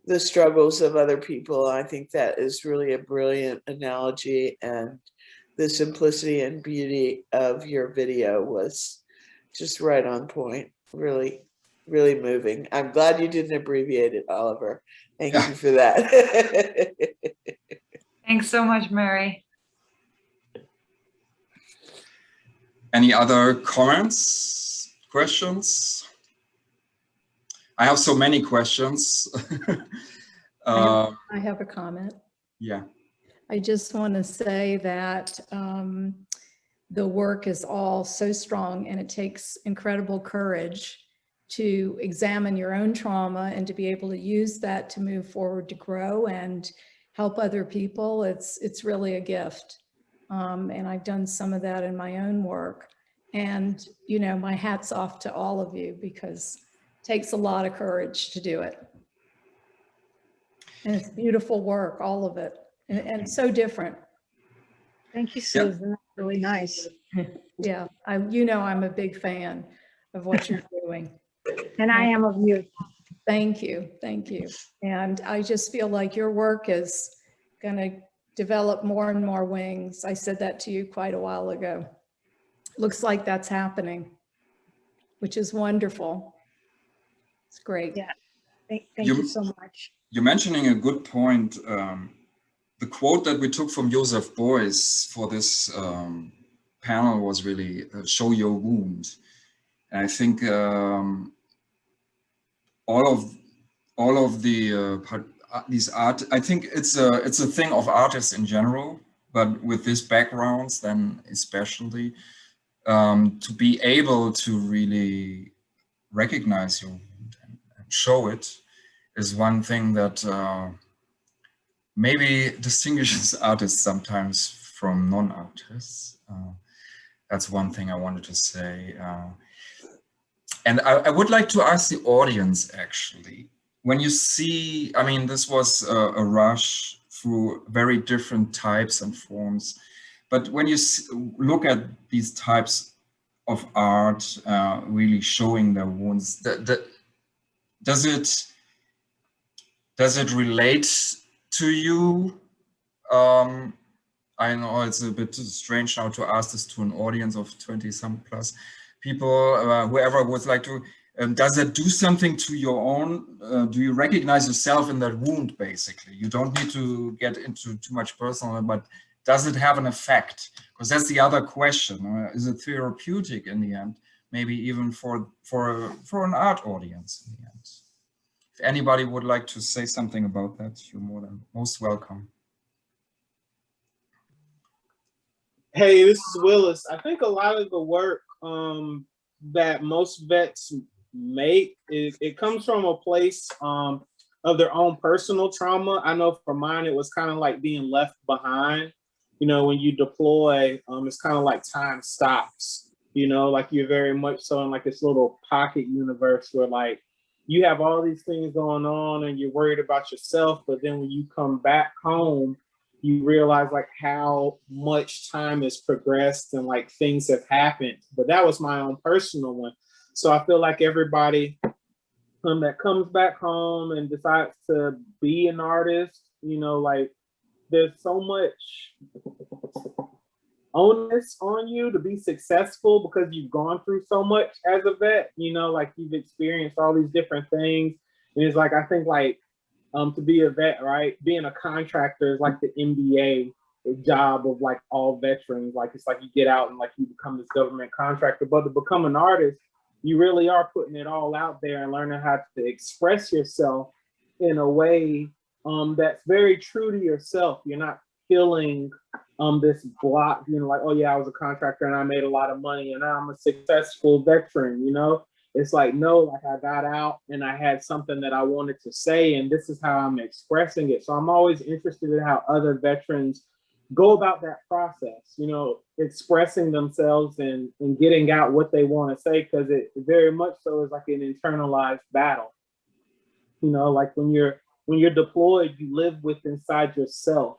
the struggles of other people. I think that is really a brilliant analogy, and the simplicity and beauty of your video was just right on point. Really, really moving. I'm glad you didn't abbreviate it, Oliver. Thank you for that. Thanks so much, Mary. Any other comments, questions? I have so many questions. I have a comment. Yeah. I just want to say that the work is all so strong, and it takes incredible courage to examine your own trauma and to be able to use that to move forward, to grow and help other people. It's really a gift. And I've done some of that in my own work. And, my hat's off to all of you, because it takes a lot of courage to do it. And it's beautiful work, all of it, and so different. Thank you, Susan. That's really nice. Yeah, I'm a big fan of what you're doing. And I am of you. Thank you. Thank you. And I just feel like your work is going to develop more and more wings. I said that to you quite a while ago. Looks like that's happening, which is wonderful. It's great. Yeah. Thank you so much. You're mentioning a good point. The quote that we took from Joseph Beuys for this panel was really show your wound. And I think all of these art, I think it's a thing of artists in general, but with these backgrounds then especially, to be able to really recognize your wound and show it is one thing that maybe distinguishes artists sometimes from non-artists. That's one thing I wanted to say. And I would like to ask the audience, actually, when you see, I mean, this was a rush through very different types and forms, but when you look at these types of art really showing their wounds, does it relate to you? I know it's a bit strange now to ask this to an audience of 20-some plus people, whoever would like to. Does it do something to your own? Do you recognize yourself in that wound, basically? You don't need to get into too much personal, but does it have an effect? Because that's the other question. Is it therapeutic in the end? Maybe even for an art audience in the end. If anybody would like to say something about that, you're more than most welcome. Hey, this is Willis. I think a lot of the work that most vets make, it comes from a place of of their own personal trauma. I know for mine, it was kind of like being left behind. You know, when you deploy, it's kind of like time stops, you know, like you're very much so in like this little pocket universe where like you have all these things going on and you're worried about yourself. But then when you come back home, you realize like how much time has progressed and like things have happened. But that was my own personal one. So I feel like everybody that comes back home and decides to be an artist, you know, like there's so much onus on you to be successful because you've gone through so much as a vet, you know, like you've experienced all these different things. And it's like, I think like to be a vet, right? Being a contractor is like the MBA job of like all veterans. Like it's like you get out and like you become this government contractor, but to become an artist, you really are putting it all out there and learning how to express yourself in a way that's very true to yourself. You're not feeling this block, you know, like, oh yeah, I was a contractor and I made a lot of money and now I'm a successful veteran, you know? It's like, no, like I got out and I had something that I wanted to say and this is how I'm expressing it. So I'm always interested in how other veterans go about that process, you know, expressing themselves and getting out what they want to say, because it very much so is like an internalized battle. You know, like when you're deployed, you live with inside yourself.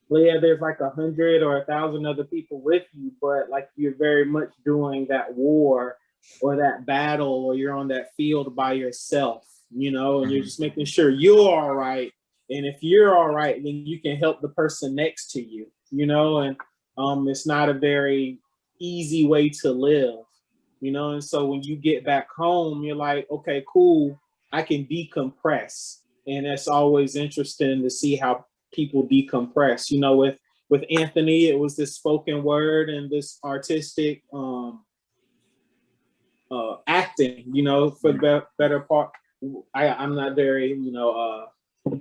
Well, yeah, there's like 100 or 1,000 other people with you, but like you're very much doing that war or that battle, or you're on that field by yourself, you know, and you're just making sure you're all right. And if you're all right, then you can help the person next to you, you know, and it's not a very easy way to live, you know. And so when you get back home, you're like, okay, cool, I can decompress. And it's always interesting to see how people decompress. You know, with Anthony, it was this spoken word and this artistic acting, you know, for the better part. I'm not very, you know,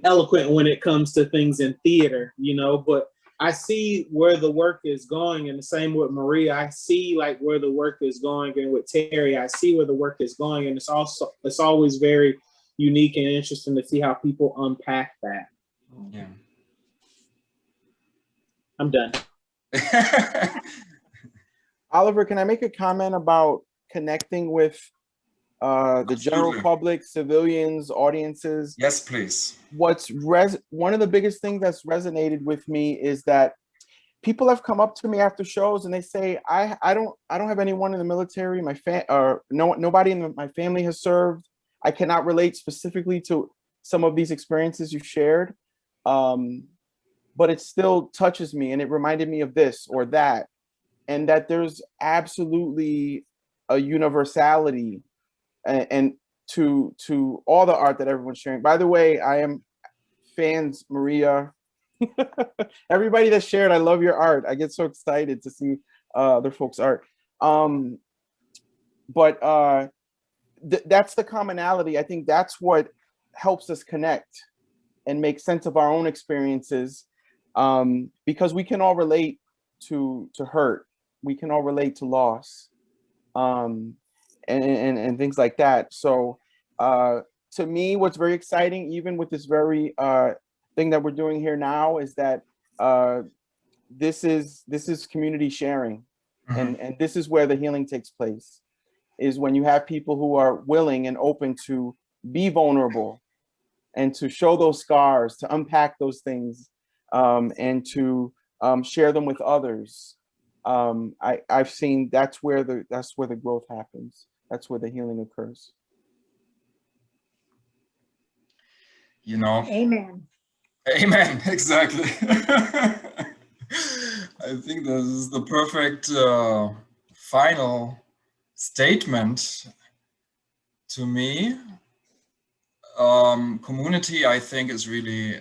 eloquent when it comes to things in theater, you know, but I see where the work is going. And the same with Maria, I see like where the work is going, and with Terry, I see where the work is going. And it's always very unique and interesting to see how people unpack that. Yeah. I'm done. Oliver, can I make a comment about connecting with the general public, civilians, audiences? Yes, please. One of the biggest things that's resonated with me is that people have come up to me after shows and they say, I don't have anyone in the military. Nobody in my family has served. I cannot relate specifically to some of these experiences you shared, but it still touches me, and it reminded me of this or that, and that there's absolutely a universality and to all the art that everyone's sharing. By the way, I am fans, Maria. Everybody that shared, I love your art. I get so excited to see other folks' art. That's the commonality. I think that's what helps us connect and make sense of our own experiences, because we can all relate to hurt. We can all relate to loss. And things like that. So to me, what's very exciting, even with this very thing that we're doing here now, is that this is community sharing, and this is where the healing takes place, is when you have people who are willing and open to be vulnerable and to show those scars, to unpack those things, and to share them with others. I've seen that's where the growth happens. That's where the healing occurs. You know. Amen. Amen. Exactly. I think this is the perfect final statement to me. Community, I think, is really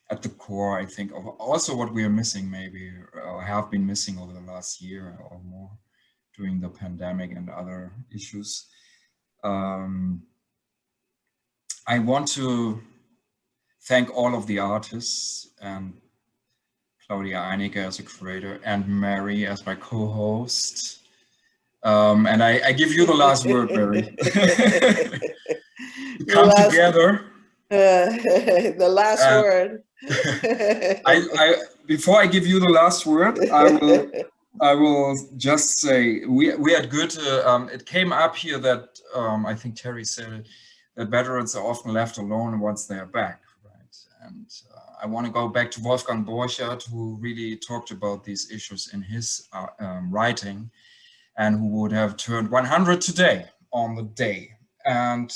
at the core, I think, of also what we are missing, maybe, or have been missing over the last year or more during the pandemic and other issues. I want to thank all of the artists, and Claudia Einecke as a curator, and Mary as my co-host. And I give you the last word, Mary. We come together The last word. Before I give you the last word, I will just say we had Goethe. It came up here that I think Terry said it, that veterans are often left alone once they are back, right? And I want to go back to Wolfgang Borchert, who really talked about these issues in his writing, and who would have turned 100 today on the day. And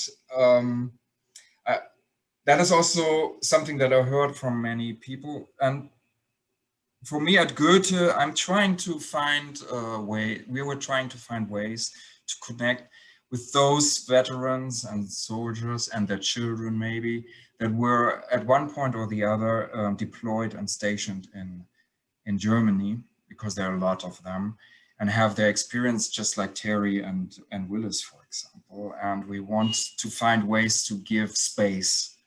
that is also something that I heard from many people. And for me at Goethe, I'm trying to find a way, we were trying to find ways to connect with those veterans and soldiers and their children maybe, that were at one point or the other deployed and stationed in Germany, because there are a lot of them, and have their experience just like Terry and Willis, for example. And we want to find ways to give space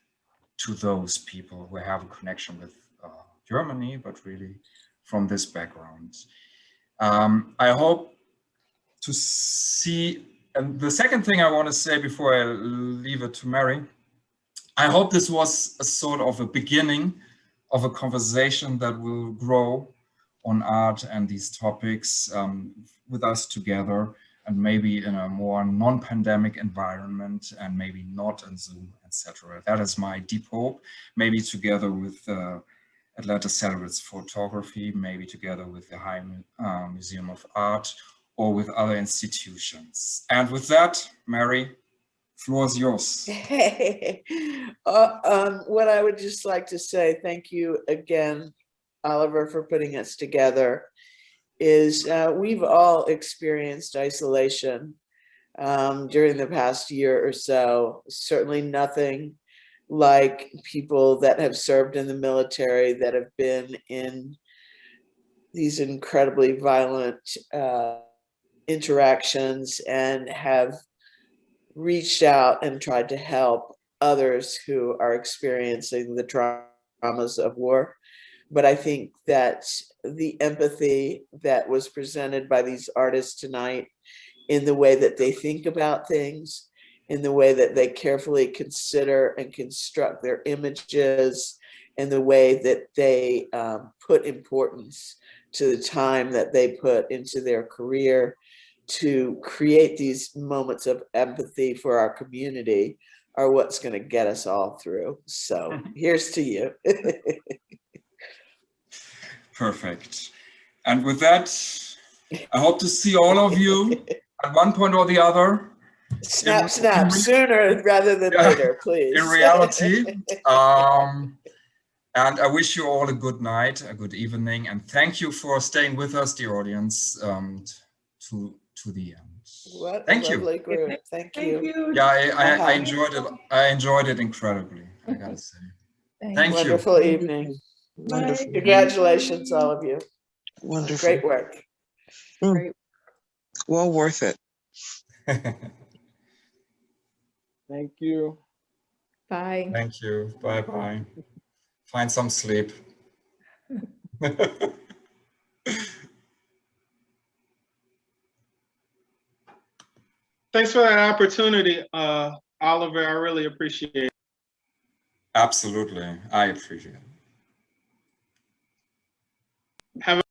to those people who have a connection with Germany, but really from this background. I hope to see, and the second thing I want to say before I leave it to Mary, I hope this was a sort of a beginning of a conversation that will grow on art and these topics with us together, and maybe in a more non-pandemic environment, and maybe not on Zoom, etc. That is my deep hope, maybe together with Atlanta Celebrates Photography, maybe together with the High Museum of Art, or with other institutions. And with that, Mary, floor is yours. What I would just like to say, thank you again, Oliver, for putting us together, is we've all experienced isolation during the past year or so. Certainly nothing like people that have served in the military, that have been in these incredibly violent interactions and have reached out and tried to help others who are experiencing the traumas of war. But I think that the empathy that was presented by these artists tonight, in the way that they think about things, in the way that they carefully consider and construct their images, in the way that they put importance to the time that they put into their career to create these moments of empathy for our community, are what's going to get us all through. So here's to you. Perfect. And with that, I hope to see all of you at one point or the other. Snap, sooner rather than later, please. In reality. And I wish you all a good night, a good evening, and thank you for staying with us, dear audience, to the end. Thank you. Group. Thank you. Yeah, I enjoyed it. I enjoyed it increibly, I gotta say. Thank you. Wonderful evening. Wonderful. Congratulations, all of you. Wonderful. Great work. Great. Well worth it. Thank you. Bye. Thank you. Bye-bye. Find some sleep. Thanks for that opportunity, Oliver. I really appreciate it. Absolutely. I appreciate it. Have a